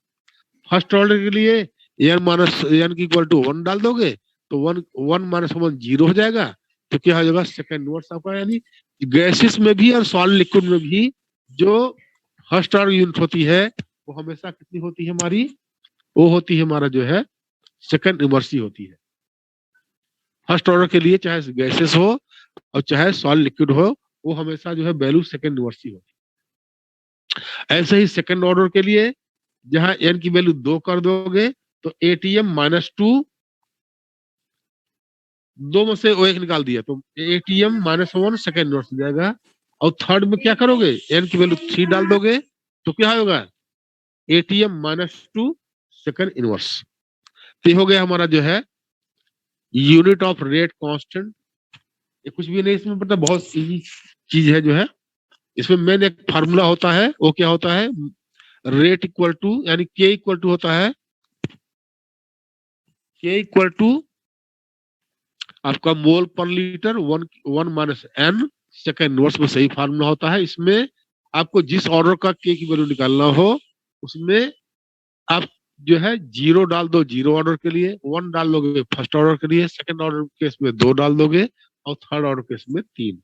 फर्स्ट ऑर्डर के लिए एन माइनस एन की इक्वल टू वन डाल दोगे तो one one minus one zero हो जाएगा। तो क्या हो जाएगा, सेकंड इनवर्स आपका। यानी गैसेस में भी और सॉलिड लिक्विड में भी जो फर्स्ट ऑर्डर यूनिट होती है वो हमेशा कितनी होती है हमारी? वो होती है हमारा जो है सेकंड इनवर्स ही होती है। फर्स्ट ऑर्डर के लिए चाहे गैसेस हो और चाहे सॉलिड लिक्विड हो, वो हमेशा जो है वैल्यू सेकंड इनवर्स ही होती है। ऐसे ही सेकंड ऑर्डर के लिए जहां एन की वैल्यू दो कर दोगे तो एटीएम माइनस टू, दो में से वो एक निकाल दिया तो ATM minus one second inverse हो जाएगा। और थर्ड में क्या करोगे, एन की वैल्यू थ्री डाल दोगे तो क्या होगा, ATM minus two second inverse. तो हो गया हमारा जो है यूनिट ऑफ रेट कांस्टेंट। ये कुछ भी नहीं, इसमें पता बहुत इजी चीज है जो है। इसमें मेन एक फार्मूला होता है, वो क्या होता है, रेट इक्वल टू, यानी के इक्वल टू होता है, के इक्वल टू आपका mole per litre one one minus N second inverse में सही फार्मूला होता है। इसमें आपको जिस ऑर्डर का के की वैल्यू निकालना हो उसमें आप जो है जीरो डाल दो जीरो ऑर्डर के लिए, वन डाल दोगे फर्स्ट ऑर्डर के लिए, सेकंड ऑर्डर केस में दो डाल दोगे और थर्ड ऑर्डर केस में तीन।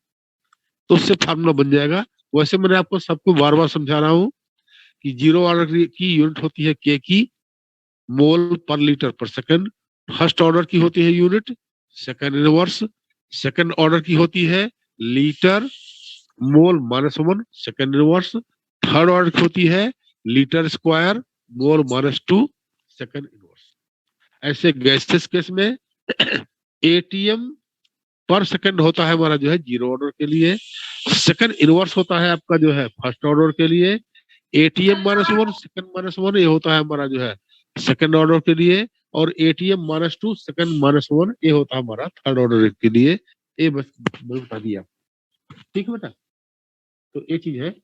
तो उससे फार्मूला बन जाएगा। वैसे मैंने आपको सबको बार बार समझा रहा हूँ कि जीरो ऑर्डर की यूनिट होती है के की, मोल per litre per second. First order की होती है unit second inverse. Second order की होती है litre mole -1 second inverse. Third order की होती है litre square mole -2 second inverse. ऐसे गैसेस केस में एटीएम पर सेकंड होता है हमारा जो है जीरो ऑर्डर के लिए। सेकंड इनवर्स होता है आपका जो है फर्स्ट ऑर्डर के लिए। एटीएम -1 सेकंड -1 ये होता है हमारा जो है सेकंड ऑर्डर के लिए। और एटीएम -2 सेकंड -1 ये होता है हमारा थर्ड ऑर्डर के लिए। ये बस बता दिया, ठीक है बेटा। तो ये चीज है,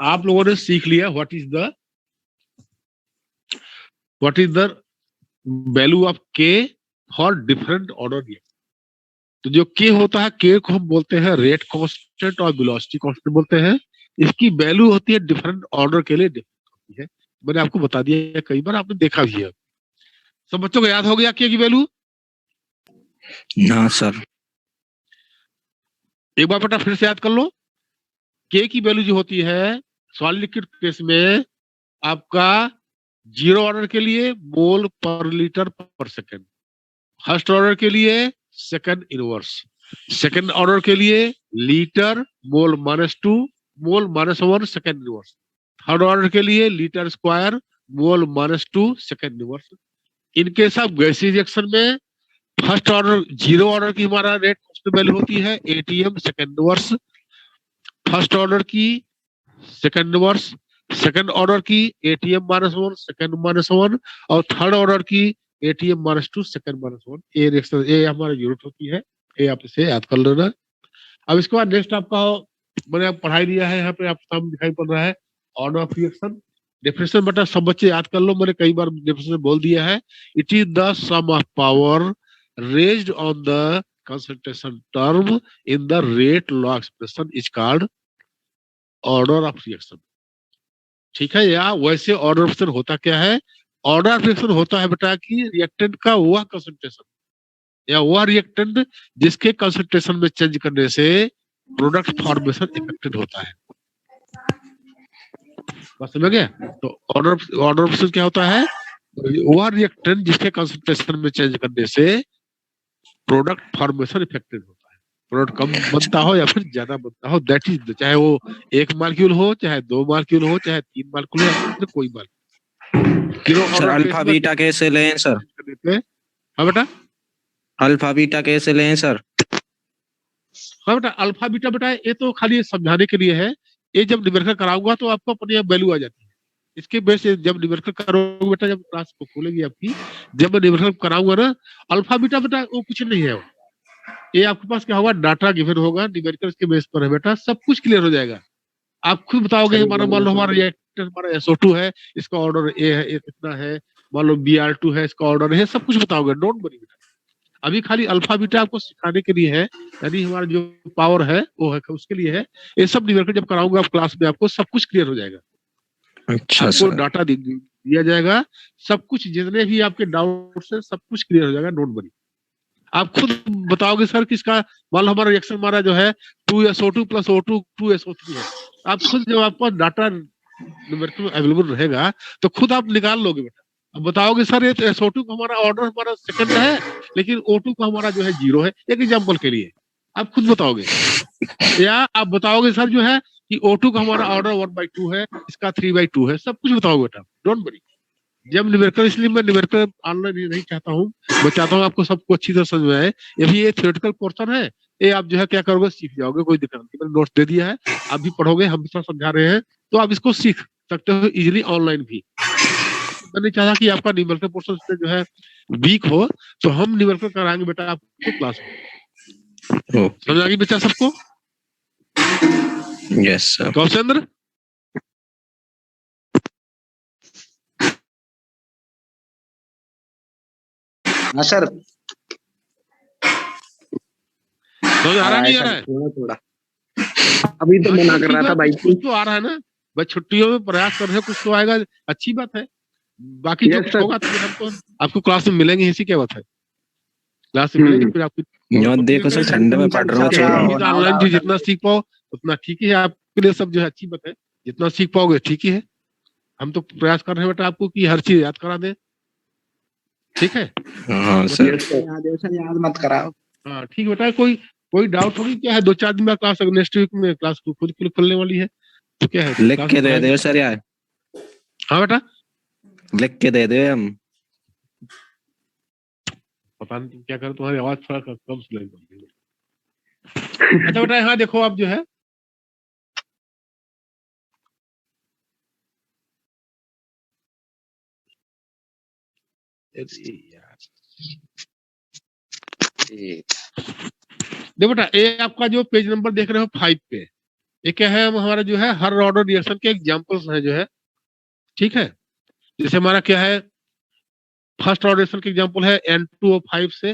आप लोगों ने सीख लिया what is the value of के फॉर डिफरेंट ऑर्डर रिएक्शन। तो जो के होता है, के को हम बोलते हैं रेट कांस्टेंट और वेलोसिटी कांस्टेंट बोलते हैं। इसकी वैल्यू होती है डिफरेंट ऑर्डर के लिए डिफरेंट होती है। मैंने आपको बता दिया है, कई बार आपने देखा भी है। सब बच्चों को याद हो गया के की वैल्यू? हाँ सर। एक बार बेटा फिर से याद कर लो। के की वैल्यू जो होती है सॉलिड लिक्विड केस में आपका जीरो ऑर्डर के लिए मोल per litre per second, first order के लिए सेकंड इनवर्स, सेकंड ऑर्डर के लिए लीटर मोल -2 मोल -1 सेकंड इनवर्स, थर्ड ऑर्डर के लिए litre square mole -2 second inverse. In case of गैसीय रिएक्शन में फर्स्ट ऑर्डर जीरो ऑर्डर की हमारा रेट कांस्टेंट वैल्यू होती है ATM second inverse, first order की सेकंड इनवर्स, सेकंड ऑर्डर की एटीएम -1 सेकंड -1 और थर्ड ऑर्डर की एटीएम -2 सेकंड -1। ये रिएक्शन ये हमारा यूनिट होती है। ये आप इसे याद कर लेना। अब इसके बाद नेक्स्ट आपका मैंने आप पढ़ाई दिया है, यहाँ पे आप सामने दिखाई पड़ रहा है ऑर्डर ऑफ रिएक्शन। डेफिनेशन बेटा सब बच्चे याद कर लो, मैंने कई बार डेफिनेशन बोल दिया है। It is the sum of power raised on the concentration term in the rate law expression is called order of reaction। ठीक है, या वैसे ऑर्डर ऑफ रिएक्शन होता क्या है? ऑर्डर ऑफ रिएक्शन होता है बेटा कि रिएक्टेंट का वह कंसंट्रेशन या वह रिएक्टेंट जिसके कंसंट्रेशन में चेंज करने से प्रोडक्ट फॉर्मेशन इफेक्टेड होता है। बात समझ गया? तो ऑर्डर ऑफ रिएक्शन क्या होता है? वह रिएक्टेंट जिसके कंसंट्रेशन में चेंज करने से प्रोडक्ट फॉर्मेशन इफेक्टेड होता है। प्रोडक्ट कम बनता हो या फिर ज्यादा बनता हो, दैट इज, चाहे वो 1 मालिक्यूल हो, चाहे 2 मालिक्यूल हो, चाहे 3 मालिक्यूल हो, या फिर कोई मालिक्यूल। सर अल्फा बीटा कैसे लें सर? हाँ बेटा, अल्फा बीटा कैसे लें सर? हाँ बेटा, अल्फा बीटा बेटा ये तो खाली समझाने के लिए है। ये जब न्यूमेरिकल कराऊंगा तो आपको अपने आप वैल्यू आ जाती है। इसके बेस से जब न्यूमेरिकल करोगे बेटा, जब क्लास को खोलेगी आपकी, जब मैं न्यूमेरिकल कराऊंगा ना, अल्फा बीटा बेटा वो कुछ नहीं है। ये आपके पास क्या होगा, डाटा गिवन होगा, न्यूमेरिकल के बेस पर है बेटा, सब कुछ क्लियर हो जाएगा। आप खुद बताओगे हमारा, मान लो हमारा रिएक्टर हमारा SO2 है, इसका ऑर्डर ए है, ये कितना है, मान लो Br2 है, इसका ऑर्डर है, सब कुछ बताओगे। डोंट वरी बेटा, अभी खाली अल्फा बीटा आपको सिखाने के लिए है, यानी हमारा जो पावर है वो है उसके लिए है। ये सब न्यूमेरिकल जब कराऊंगा आप क्लास में, आपको सब कुछ क्लियर हो जाएगा। अच्छा आपको सर। डाटा दिया जाएगा, सब कुछ जितने भी आपके डाउट्स है सब कुछ क्लियर हो जाएगा। डोंट वरी, आप खुद बताओगे सर कि इसका मान लो हमारा रिएक्शन हमारा जो है 2SO2 + O2 2SO3 है। आप खुद जब आपको डाटा न्यूमेरिकल अवेलेबल रहेगा तो खुद आप निकाल लोगे बेटा। अब बताओगे सर ये तो SO2 का हमारा ऑर्डर हमारा सेकंड है, लेकिन O2 का हमारा जो है 0 है। एक एग्जांपल के लिए आप खुद बताओगे, या आप बताओगे सर जो है कि O2 का हमारा ऑर्डर 1/2 है, इसका 3/2 है। सब कुछ बताओगे बेटा, डोंट वरी। जब न्यूमेरिकल, इसलिए मैं न्यूमेरिकल ऑनलाइन नहीं चाहता हूँ, मैं चाहता हूँ आपको सबको अच्छी तरह समझ में आए। ये थ्योरेटिकल पोर्शन है, ये आप जो है क्या करोगे, सीख जाओगे, कोई दिक्कत नहीं। मैंने नोट्स दे दिया है, आप भी पढ़ोगे, हम भी थोड़ा समझा रहे हैं, तो आप इसको सीख सकते हो इजीली ऑनलाइन भी। मैं नहीं चाहता कि आपका न्यूमेरिकल पोर्शन से जो है वीक हो, तो हम न्यूमेरिकल कराएंगे बेटा आपको क्लास में। समझ आ गई बेटा सबको? Yes sir. कौशेंद्र, हाँ सर। समझ आ रहा नहीं आ रहा है? थोड़ा अभी तो मना कर रहा था भाई। कुछ तो आ रहा है ना भाई, छुट्टियों में प्रयास कर रहे हो, कुछ तो आएगा, अच्छी बात है। बाकी जो Yes, sir. होगा तो हम तो आपको क्लास में मिलेंगे, इसी क्या बात है, क्लास में मिलेंगे, फिर आपकी यो देखो सर ठंड में पढ़ रहा हूँ चलो। ऑनलाइन जो जितना सीख पाओ उतना ठीक ही है, आपके लिए सब जो है अच्छी बात है, जितना सीख पाओगे ठीक ही है। हम तो प्रयास कर रहे हैं बेटा आपको कि हर चीज याद करा दें, ठीक है। हाँ सर। याद मत कराओ। हाँ ठीक बेटा, कोई कोई डाउट होगी क्या है? 2-4 दिन बाद क्लास, नेक्स्ट वीक में क्लास खुद खुलने वाली है, तो क्या है लिख क्लास के दे पढ़ाएंगे। दो सर यार, हाँ बेटा, लिख के दे दो हम। पता नहीं तुम क्या करो, तुम्हारी आवाज थोड़ा कम सुनाई पड़ रही है। अच्छा बेटा यहाँ देखो आप जो है देखो बेटा, ये आपका जो पेज नंबर देख रहे हो 5 पे, ये क्या है, हमारा जो है हर ऑर्डर रिएक्शन के एग्जांपल्स है जो है, ठीक है। जैसे हमारा क्या है, फर्स्ट ऑर्डर रिएक्शन के एग्जांपल है N2O5 से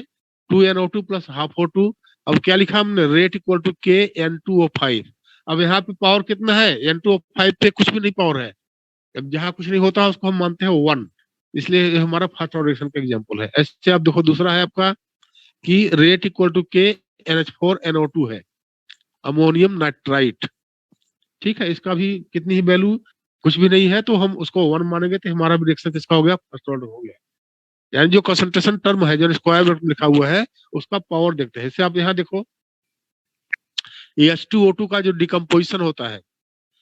2NO2 प्लस हाफ O2। अब क्या लिखा हमने, rate equal to K N2O5। अब यहाँ पे पावर कितना है, N2O5 पे कुछ भी नहीं पावर है, अब जहाँ कुछ नहीं होता उसको हम मानते हैं 1, इसलिए ये हमारा फर्स्ट ऑर्डर रिएक्शन का एग्जांपल है। ऐसे आप देखो दूसरा है आपका कि rate equal to K NH4NO2 है, अमोनियम नाइट्राइट, ठीक है। इसका भी कितनी ही वैल्यू कुछ भी नहीं है, तो हम उसको 1 मानेंगे, तो हमारा भी रिएक्शन किसका हो गया, फर्स्ट ऑर्डर हो गया। यानी जो कंसंट्रेशन टर्म है जो स्क्वायर ब्रैकेट में लिखा हुआ है उसका पावर देखते हैं। जैसे आप यहाँ देखो H2O2 का जो डिकम्पोजिशन होता है,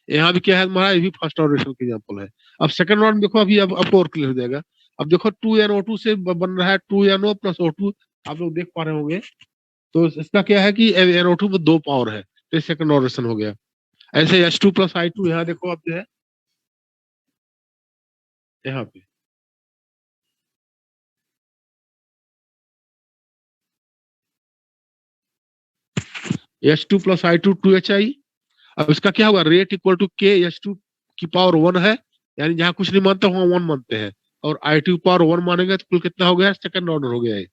यहाँ भी क्या है हमारा, ये भी फर्स्ट ऑर्डर रिएक्शन का एग्जांपल है। अब सेकंड राउंड देखो, अभी अब आपको और क्लियर हो जाएगा। अब देखो 2NO2 से बन रहा है 2NO प्लस O2, आप लोग देख पा रहे होंगे। तो इसका क्या है कि NO2 में 2 पावर है, तो सेकंड ऑर्डर रिएक्शन हो गया। ऐसे H2 प्लस I2, यहाँ देखो आप जो है यहाँ पे H2 प्लस I2 2HI। अब इसका क्या होगा, rate equal to K H2 की पावर 1 है, यानी जहाँ कुछ नहीं मानते वहां 1 मानते हैं, और I2 पावर 1 मानेंगे तो कुल कितना हो गया, सेकंड ऑर्डर हो गया है।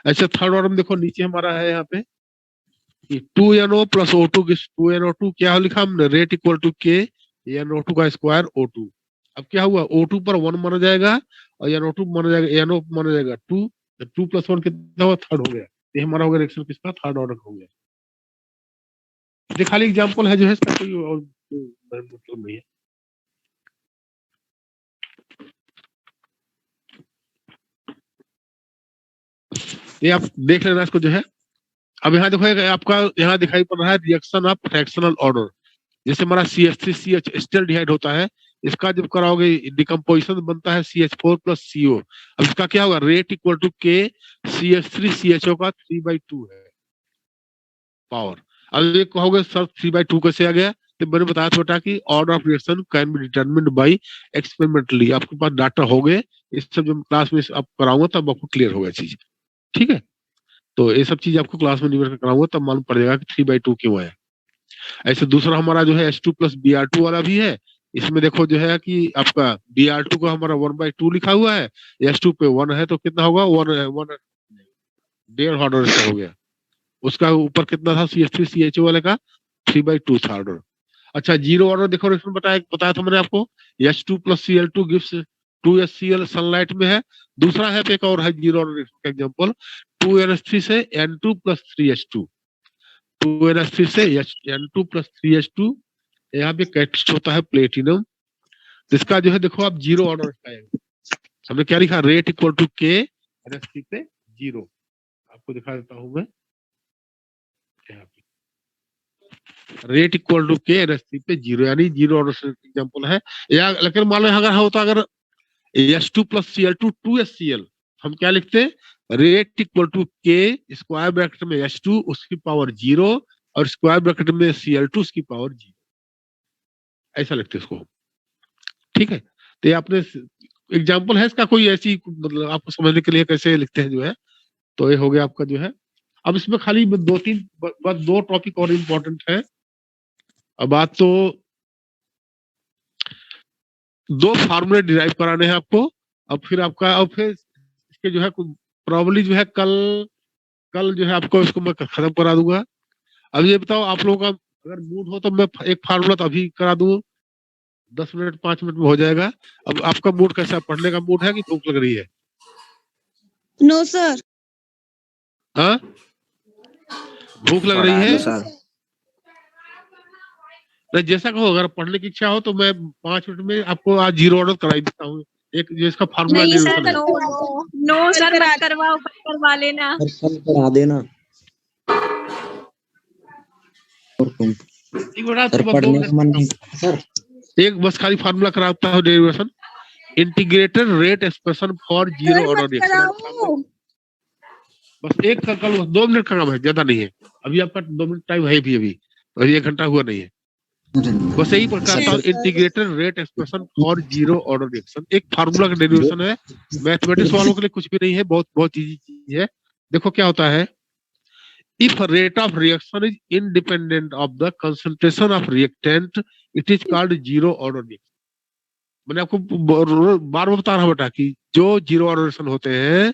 ऐसे थर्ड ऑर्डर में देखो नीचे हमारा है यहाँ पे 2NO प्लस O2, 2NO2 क्या लिखा हमने, rate equal to K NO2 का स्क्वायर O2। अब क्या हुआ, O2 पर 1 माना जाएगा और NO2 माना जाएगा, NO माना जाएगा 2, 2 प्लस 1 कितना हुआ, थर्ड हो गया। ये हमारा हो गया रिएक्शन किसका, थर्ड ऑर्डर हो गया। ये खाली एग्जांपल है जो है, इसका कोई और मतलब नहीं है। ये आप देख लेना इसको जो है। अब यहाँ देखो आपका यहाँ दिखाई पड़ रहा है रिएक्शन ऑफ फ्रैक्शनल ऑर्डर। जैसे हमारा CH3CH एस्टल्डिहाइड होता है, इसका जब कराओगे डिकम्पोजिशन बनता है CH4 प्लस CO। अब इसका क्या होगा, rate equal to K CH3CHO का 3/2 है पावर। अब ये कहोगे सर 3/2 कैसे आ गया, तो मैंने बताया था बेटा कि order of reaction can be determined bye experimentally. आपके पास डाटा हो गए, इस सब जब क्लास में आप कराऊंगा तब आपको क्लियर होगा चीज, ठीक है। तो ये सब चीज आपको क्लास में निवेश कराऊंगा तब मालूम पड़ जाएगा कि 3/2 क्यों आया। ऐसे दूसरा हमारा जो है H2 प्लस Br2 वाला भी है। इसमें देखो जो है कि आपका Br2 को हमारा 1/2 लिखा हुआ है, H2 पे 1 है, तो कितना होगा, 1 डेढ़ ऑर्डर इसका हो गया। उसका ऊपर कितना था CH3CHO वाले का, 3/2 था ऑर्डर। अच्छा जीरो ऑर्डर देखो, इसमें बताया था मैंने आपको, H2 plus Cl2 gives 2HCl sunlight में है। दूसरा है एक और है जीरो ऑर्डर का एग्जांपल, 2NH3 से N2 प्लस 3H2, 2NH3 से N2 प्लस 3H2, यहाँ पे कैटलिस्ट होता है प्लेटिनम। जिसका जो है देखो आप जीरो ऑर्डर का हमने क्या लिखा, rate equal to K NH3 पे 0। आपको दिखा देता हूं मैं यहाँ पे, rate equal to K NH3 पे 0, यानी जीरो ऑर्डर से एग्जांपल है। या लेकिन मान लो अगर होता, अगर H2 प्लस Cl2 2HCl, हम क्या लिखते, rate equal to K square bracket में H2 उसकी पावर 0 और स्क्वायर ब्रैकेट में Cl2 उसकी पावर 0, ऐसा लिखते इसको, ठीक है। तो ये आपने एग्जांपल है इसका, कोई ऐसी मतलब आपको समझने के लिए कैसे लिखते हैं जो है, तो ये हो गया आपका जो है। अब इसमें खाली 2-3 बस 2 टॉपिक और इम्पोर्टेंट है। अब बात तो 2 फार्मूले डिराइव कराने हैं आपको। अब फिर आपका, अब फिर इसके जो है प्रॉब्ली जो है कल जो है आपको इसको मैं खत्म करा दूंगा। अब ये बताओ आप लोगों का अगर मूड हो तो मैं एक फार्मूला तो अभी करा दूं, 10 मिनट 5 मिनट में हो जाएगा। अब आपका मूड कैसा, पढ़ने का मूड है कि भूख लग रही है? No sir. हाँ भूख लग रही पढ़ा है? दो सर। नहीं, जैसा कहो, अगर पढ़ने की इच्छा हो तो मैं 5 मिनट में आपको आज जीरो ऑर्डर करा ही देता हूँ। एक जो इसका फार्मूला नहीं सर, डेरिवेशन है। नो नो सर, मत करवाओ, करवा लेना। कल करा देना। और तुम एक बेटा सर तो बस 2 पढ़ने मिनट का मन नहीं करता सर। एक बस खाली फार्मूला कराता हूँ derivation. Integrated rate expression for zero sir order मत रिएक्शन। कराओ। बस एक सर्कल, 2 मिनट का काम है, ज्यादा नहीं है। अभी आपका 2 मिनट टाइम है भी, अभी 1 घंटा हुआ नहीं है। बस यही बताता हूँ, integrated rate expression for zero order reaction. एक फार्मूला का डेरिवेशन है, मैथमेटिक्स वालों के लिए कुछ भी नहीं है, बहुत बहुत इजी चीज है। देखो क्या होता है, if rate of reaction is independent of the concentration of reactant, it is called zero order reaction. मैंने आपको बार बार बता रहा बेटा कि जो जीरो ऑर्डर रिएक्शन होते हैं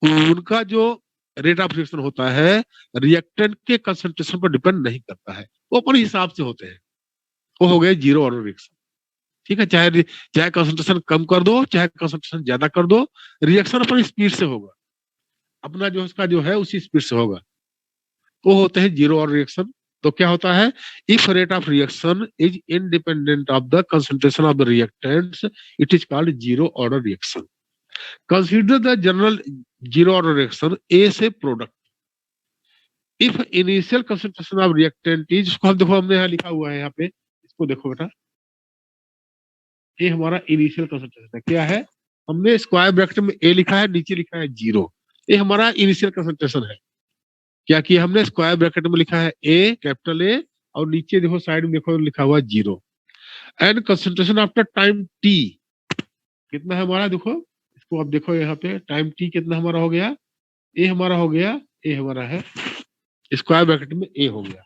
उनका जो रेट ऑफ रिएक्शन होता है रिएक्टेंट के कंसंट्रेशन पर डिपेंड नहीं करता है, वो अपने हिसाब से होते हैं। वो हो गए जीरो ऑर्डर रिएक्शन। ठीक है, चाहे कंसंट्रेशन कम कर दो, चाहे कंसंट्रेशन ज्यादा कर दो, रिएक्शन अपनी स्पीड से होगा, अपना जो उसका जो है उसी स्पीड से होगा। वो होते हैं जीरो ऑर्डर रिएक्शन। तो क्या होता है, if rate of reaction is independent of the concentration of the reactants, it is called zero order reaction. Consider the general zero order reaction A से product. If initial concentration of reactant is, इसको हम देखो, हमने यहाँ लिखा हुआ है, यहाँ पे इसको देखो बेटा, ये हमारा इनिशियल कंसंट्रेशन है। क्या है, हमने स्क्वायर ब्रैकेट में ए लिखा है, नीचे लिखा है जीरो। ये हमारा इनिशियल कंसंट्रेशन है। क्या किया हमने, स्क्वायर ब्रैकेट में लिखा है ए, कैपिटल ए, और नीचे देखो साइड में देखो लिखा हुआ zero. And concentration after time T कितना है हमारा, देखो इसको आप देखो यहाँ पे, टाइम टी कितना हमारा हो गया, ए हमारा हो गया, ए हमारा है स्क्वायर ब्रैकेट में ए हो गया।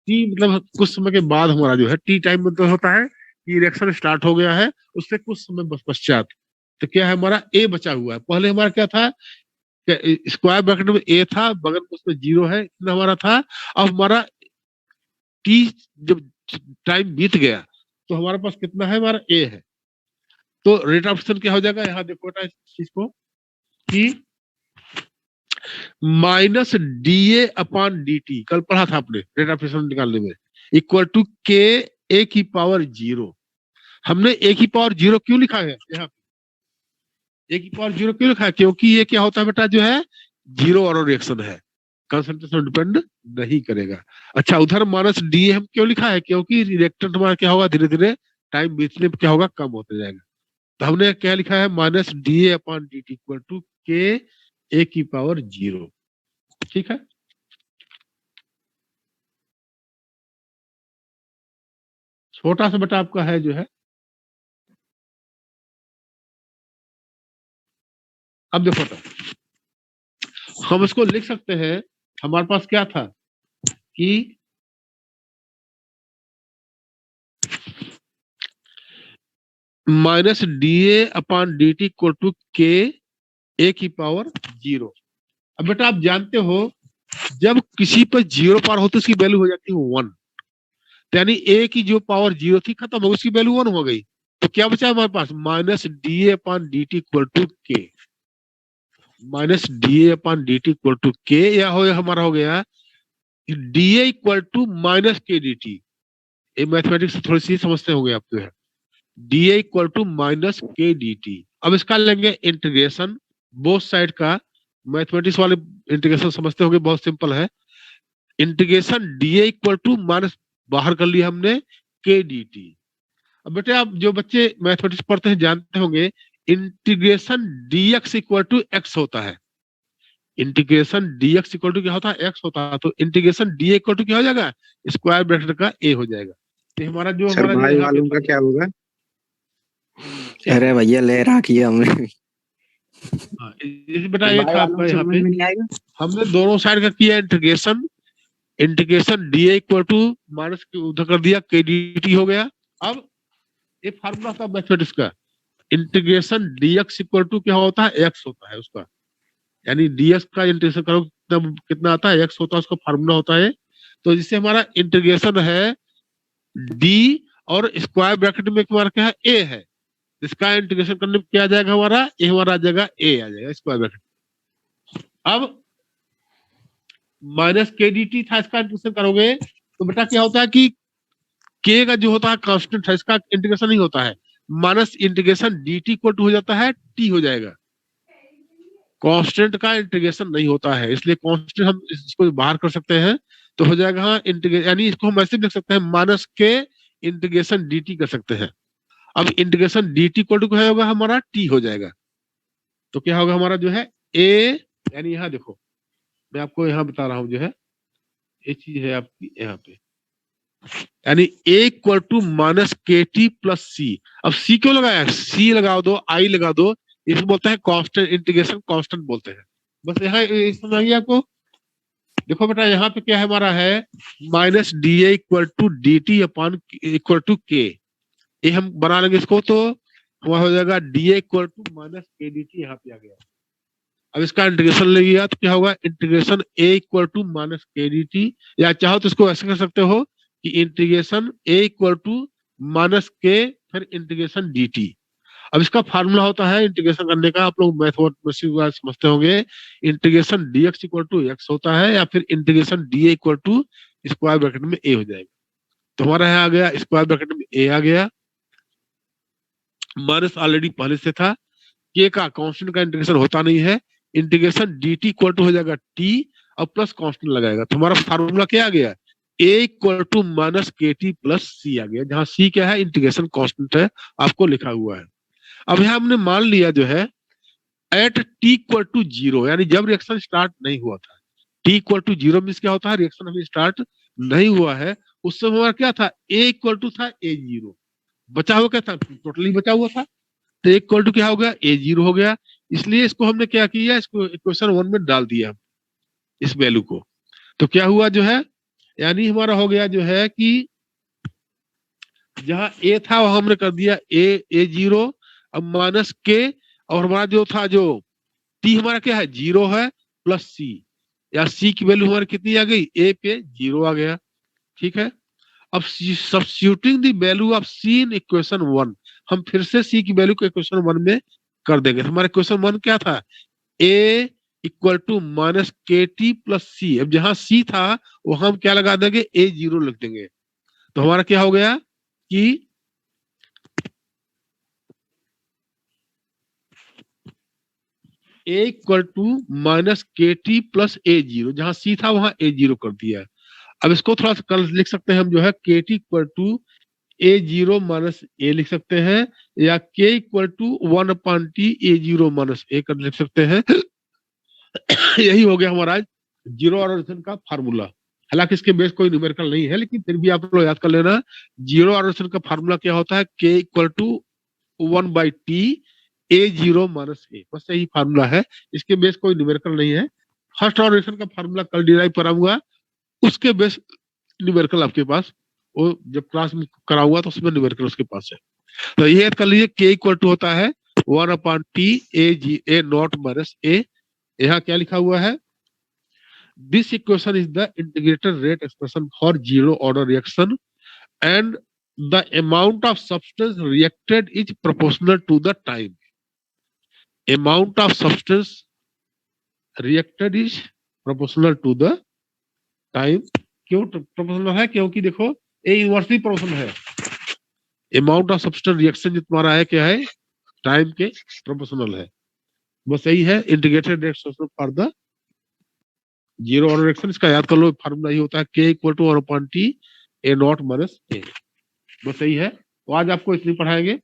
टी मतलब कुछ समय के बाद हमारा जो है, टी टाइम मतलब होता है कि रिएक्शन स्टार्ट हो गया है, उससे कुछ समय पश्चात। तो क्या है, हमारा ए बचा हुआ है। पहले हमारा क्या था, स्क्वायर ब्रैकेट में ए था, बगल में उसमें जीरो है, इतना हमारा था। अब हमारा टी जब टाइम बीत गया तो हमारे पास कितना है, हमारा ए है। तो रेट ऑफ रिएक्शन क्या हो जाएगा, यहाँ देखो बेटा इस चीज को, कि minus D A upon D T, कल पढ़ा था आपने रेट ऑफ रिएक्शन निकालने में, इक्वल टू के ए की पावर जीरो। हमने ए की पावर जीरो क्यों लिखा है, यहाँ ए की पावर जीरो क्यों लिखा है, क्योंकि ये क्या होता है बेटा, जो है जीरो ऑर्डर रिएक्शन है, कंसंट्रेशन डिपेंड नहीं करेगा। अच्छा, उधर माइनस डी हम क्यों लिखा है, क्योंकि रिएक्टेंट हमारा क्या होगा, धीरे धीरे टाइम बीतने पर क्या होगा, कम होते जाएगा। तो हमने क्या लिखा है, minus D A upon D T equal to K A की पावर जीरो। ठीक है, छोटा सा बेटा आपका है जो है। अब देखो तो हम इसको लिख सकते हैं, हमारे पास क्या था कि minus D A upon D T equal to K A की पावर जीरो। अब बेटा आप जानते हो, जब किसी पर जीरो पावर होती है उसकी वैल्यू हो जाती है 1, यानी ए की जो पावर जीरो थी खत्म हो, उसकी वैल्यू 1 हो गई। तो क्या बचा हमारे पास, minus D A upon D T equal to K, minus D A upon D T equal to K, या हो हमारा हो गया D A equal to minus K D T. ये मैथमेटिक्स थोड़ी सी समझते होंगे आप जो है, D A equal to minus K D T. अब इसका लेंगे इंटीग्रेशन बोथ साइड का। मैथमेटिक्स वाले इंटीग्रेशन समझते होंगे, बहुत सिंपल है। Integration D A equal to minus बाहर कर लिया हमने के डी टी। अब बेटे आप जो बच्चे मैथमेटिक्स पढ़ते हैं जानते होंगे, integration DX equal to X होता है। इंटीग्रेशन डीएक्स इक्वल टू क्या होता है, एक्स होता है। तो इंटीग्रेशन डी इक्वल टू क्या हो जाएगा, स्क्वायर ब्रैकेट का ए हो जाएगा। तो हमारा जो सर हमारा भाई वालों का क्या होगा? अरे भैया ले रखी है हमने। जैसे बेटा एक आपका यहाँ पे नहीं आएगा। हमने दोनों साइड का किया integration, integration D equal to minus उधर कर दिया के डी टी हो गया। अब ये फार्मूला था मैथमेटिक्स का, इंटीग्रेशन डीएक्स इक्वल टू क्या होता है, एक्स होता है उसका, यानी डीएक्स का इंटीग्रेशन करो कितना आता है, एक्स होता है, उसका फार्मूला होता है। तो जिससे हमारा इंटीग्रेशन है डी और स्क्वायर ब्रैकेट में हमारा क्या है, ए है। इसका इंटीग्रेशन करने में क्या आ जाएगा हमारा, ए हमारा आ जाएगा, ए आ जाएगा स्क्वायर ब्रैकेट। अब माइनस के डी टी था, इसका इंटीग्रेशन करोगे तो बेटा क्या होता है कि के का जो होता है कांस्टेंट है, इसका इंटीग्रेशन नहीं होता है, minus integration D T equal to हो जाता है टी हो जाएगा, कांस्टेंट का इंटीग्रेशन नहीं होता है, इसलिए कांस्टेंट हम इसको बाहर कर सकते हैं तो हो जाएगा हाँ इंटीग्रेशन, यानी इसको हम ऐसे भी लिख सकते हैं माइनस के इंटीग्रेशन डी टी कर सकते हैं। अब integration D T equal to क्या होगा हमारा टी हो जाएगा, तो क्या होगा हमारा जो है ए, यानी यहाँ देखो मैं आपको यहाँ बता रहा हूँ जो है ये चीज है आपकी यहाँ पे, यानी ए इक्वल टू माइनस के टी प्लस सी। अब सी क्यों लगाया, सी लगा दो आई लगा दो, इसको बोलते हैं कांस्टेंट, इंटीग्रेशन कांस्टेंट बोलते हैं। बस यहाँ समझिए आपको, देखो बेटा यहाँ पे क्या है हमारा है minus D A equal to D T upon equal to K, ये हम बना लेंगे इसको तो वहां हो जाएगा D A equal to minus K D T, यहाँ पे आ गया। अब इसका इंटीग्रेशन ले लिया तो क्या होगा integration A equal to minus K D T, या चाहो तो इसको ऐसे कर सकते हो कि integration A equal to minus K फिर इंटीग्रेशन डी टी। अब इसका फार्मूला होता है इंटीग्रेशन करने का, आप लोग मैथमेटिक्स समझते होंगे, integration D X equal to X होता है या फिर integration D A equal to square bracket में ए हो जाएगा। तो हमारा यहाँ आ गया स्क्वायर ब्रैकेट में ए आ गया, माइनस ऑलरेडी पहले से था, के का कांस्टेंट का इंटीग्रेशन होता नहीं है, integration D T equal to हो जाएगा टी और प्लस कांस्टेंट लगाएगा, तो हमारा फार्मूला क्या आ गया ए इक्वल टू माइनस के टी प्लस सी आ गया, जहां सी क्या है इंटीग्रेशन कांस्टेंट है आपको लिखा हुआ है। अब यहाँ हमने मान लिया जो है at T equal to zero, यानी जब रिएक्शन स्टार्ट नहीं हुआ था, T equal to zero means क्या होता है रिएक्शन अभी स्टार्ट नहीं हुआ है, उस समय हमारा क्या था ए इक्वल टू था ए जीरो, बचा हुआ क्या था टोटली बचा हुआ था, तो ए इक्वल टू क्या हो गया ए जीरो हो गया, इसलिए इसको हमने क्या किया इसको इक्वेशन 1 में डाल दिया इस वैल्यू को, तो क्या हुआ जो है यानी हमारा हो गया जो है कि जहां ए था वहां हमने कर दिया ए जीरो, अब माइनस के और हमारा जो था जो टी हमारा क्या है जीरो है प्लस सी, या सी की वैल्यू हमारी कितनी आ गई ए पे जीरो आ गया, ठीक है। अब substituting the value of C in equation 1, हम फिर से सी की वैल्यू को इक्वेशन 1 में कर देंगे, तो हमारा इक्वेशन 1 क्या था ए इक्वल टू माइनस के टी प्लस सी, अब जहां सी था वहां हम क्या लगा देंगे ए जीरो लिख देंगे, तो हमारा क्या हो गया कि ए इक्वल टू माइनस के टी प्लस ए जीरो, जहां सी था वहां ए जीरो कर दिया। अब इसको थोड़ा सा कल लिख सकते हैं हम जो है K T equal to A zero minus A लिख सकते हैं, या K equal to 1 upon T A zero minus A कर लिख सकते हैं। यही हो गया हमारा जीरो ऑर्डर का फार्मूला, हालांकि इसके बेस कोई न्यूमेरिकल नहीं है लेकिन फिर भी आप लोग याद कर लेना, जीरो ऑर्डर का फार्मूला क्या होता है K equal to 1 by T A zero minus A, बस यही फार्मूला है, इसके बेस कोई न्यूमेरिकल नहीं है। फर्स्ट ऑर्डर का फार्मूला कल डिराइव कराऊंगा, उसके बेस न्यूमेरिकल आपके पास वो जब क्लास में कराऊंगा तो उसमें न्यूमेरिकल उसके पास है। तो ये याद कर लीजिए के इक्वल टू होता है 1 upon T A not minus A, यहाँ क्या लिखा हुआ है this equation is the integrated rate expression for zero order reaction and the amount of substance reacted is proportional to the time, amount of substance reacted is proportional to the time। क्यों proportional है क्योंकि देखो ए inversely proportional है, amount of substance reaction जो तुम्हारा है क्या है टाइम के प्रोपोर्शनल है, बस यही है integrated reaction for the zero order reaction. इसका याद कर लो फार्मूला ही होता है K equal to 1 upon T A not minus A, बस यही है। तो आज आपको इतनी पढ़ाएंगे,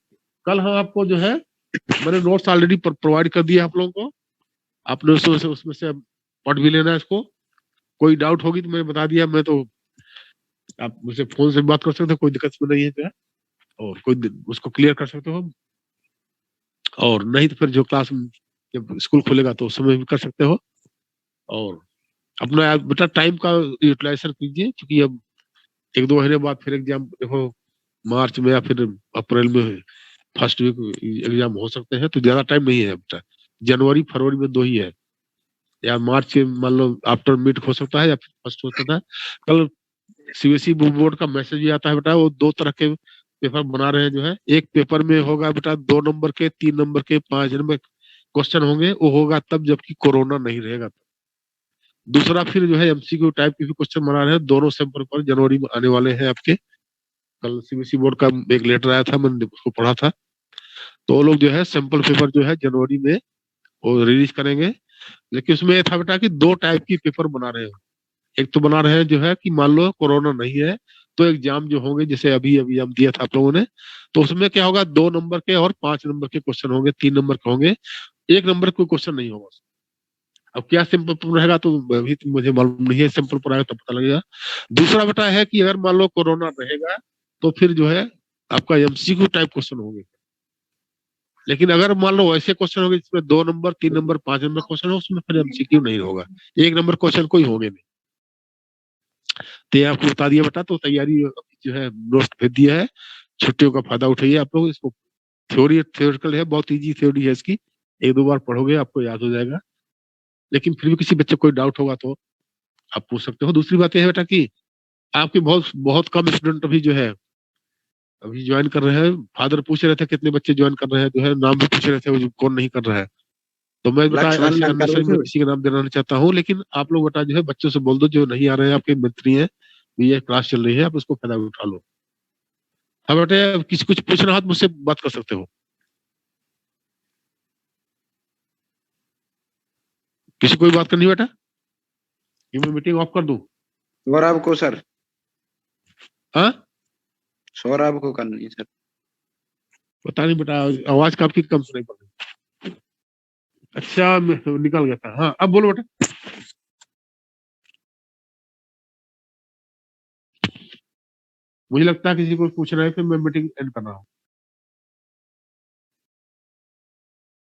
कल हम आपको जो है मैंने नोट्स ऑलरेडी प्रोवाइड कर दिया आप लोगों को, आपने उसमें से पढ़ भी लेना है इसको, कोई डाउट होगी तो मैंने बता दिया, मैं तो आप मुझसे फोन से बात कर सकते हो, कोई दिक्कत नहीं है, और कोई उसको क्लियर कर सकते हो, और नहीं तो फिर जो क्लास जब स्कूल खुलेगा तो उस समय भी कर सकते हो। और अपना बेटा टाइम का यूटिलाइजेशन कीजिए, क्योंकि अब 1-2 महीने बाद फिर एग्जाम देखो मार्च में या फिर अप्रैल में फर्स्ट वीक एग्जाम हो सकते हैं, तो ज्यादा टाइम नहीं है बेटा, जनवरी फरवरी में 2 ही है, या मार्च के मान लो आफ्टर मिड हो सकता है या फिर फर्स्ट हो सकता है। कल सीबीएसई बोर्ड का मैसेज भी आता है बेटा, वो 2 तरह के पेपर बना रहे हैं जो है, एक पेपर में होगा बेटा 2 नंबर के 3 नंबर के 5 नंबर क्वेश्चन होंगे, वो होगा तब जबकि कोरोना नहीं रहेगा, दूसरा फिर जो है एमसीक्यू टाइप के भी क्वेश्चन बना रहे हैं, दोनों सैंपल पर जनवरी में आने वाले हैं आपके। कल सीबीएसई बोर्ड का एक लेटर आया था, मैंने उसको पढ़ा था। तो वो लोग जो है सैंपल पेपर जो है जनवरी में वो रिलीज करेंगे। लेकिन उसमें ये था बेटा कि दो टाइप की पेपर बना रहे हैं। एक तो बना रहे हैं जो है कि मान लो कोरोना नहीं है तो एग्जाम जो होंगे, जैसे अभी अभी हम दिया था आप लोगों ने, तो उसमें क्या होगा, 2 नंबर के और 5 नंबर के क्वेश्चन होंगे, 3 नंबर के होंगे, 1 नंबर कोई क्वेश्चन नहीं होगा। अब क्या सिंपल पेपर रहेगा तो अभी तो मुझे मालूम नहीं है, सिंपल पेपर आएगा तो पता लगेगा। दूसरा बेटा है कि अगर मान लो कोरोना रहेगा तो फिर जो है आपका एमसीक्यू टाइप क्वेश्चन होंगे। लेकिन अगर मान लो ऐसे क्वेश्चन होंगे जिसमें 2 नंबर 3 नंबर 5 नंबर क्वेश्चन हो, उसमें फिर एमसीक्यू नहीं होगा, 1 नंबर क्वेश्चन कोई होंगे नहीं। तो ये आपको बता दिया बेटा। तो तैयारी जो है नोट्स भेज दिया है, छुट्टियों का फायदा उठाइए आप लोग। इसको थ्योरिकल है, बहुत इजी थ्योरी है इसकी, 1-2 बार पढ़ोगे आपको याद हो जाएगा। लेकिन फिर भी किसी बच्चे को कोई डाउट होगा तो आप पूछ सकते हो। दूसरी बात यह है बेटा कि आपके बहुत बहुत कम स्टूडेंट अभी जो है अभी ज्वाइन कर रहे हैं। फादर पूछ रहे थे कितने बच्चे ज्वाइन कर रहे हैं, जो है नाम भी पूछ रहे थे, वो कौन नहीं कर रहा है। तो मैं बेटा लक्ष्मण ऐसे नाम कर अननेसेसरी रहे में थे। किसी का नाम देना नहीं चाहता हूँ, लेकिन आप लोग बेटा जो है बच्चों से बोल दो जो नहीं आ रहे हैं, आपके मित्र हैं, ये क्लास चल रही है, आप उसको फायदा उठा लो। हाँ बेटे, किसी कुछ पूछना हो तो मुझसे बात कर सकते हो। किसी कोई बात करनी है बेटा, ये मैं मीटिंग ऑफ कर दूं? सौरभ को सर, हाँ सौरभ को करनी है सर। पता नहीं बेटा, आवाज का आपकी कम सुनाई पड़ रही। अच्छा निकल गया था। हाँ अब बोलो बेटा। मुझे लगता है किसी को पूछ रहे हैं, फिर मैं मीटिंग एंड कर रहा हूँ।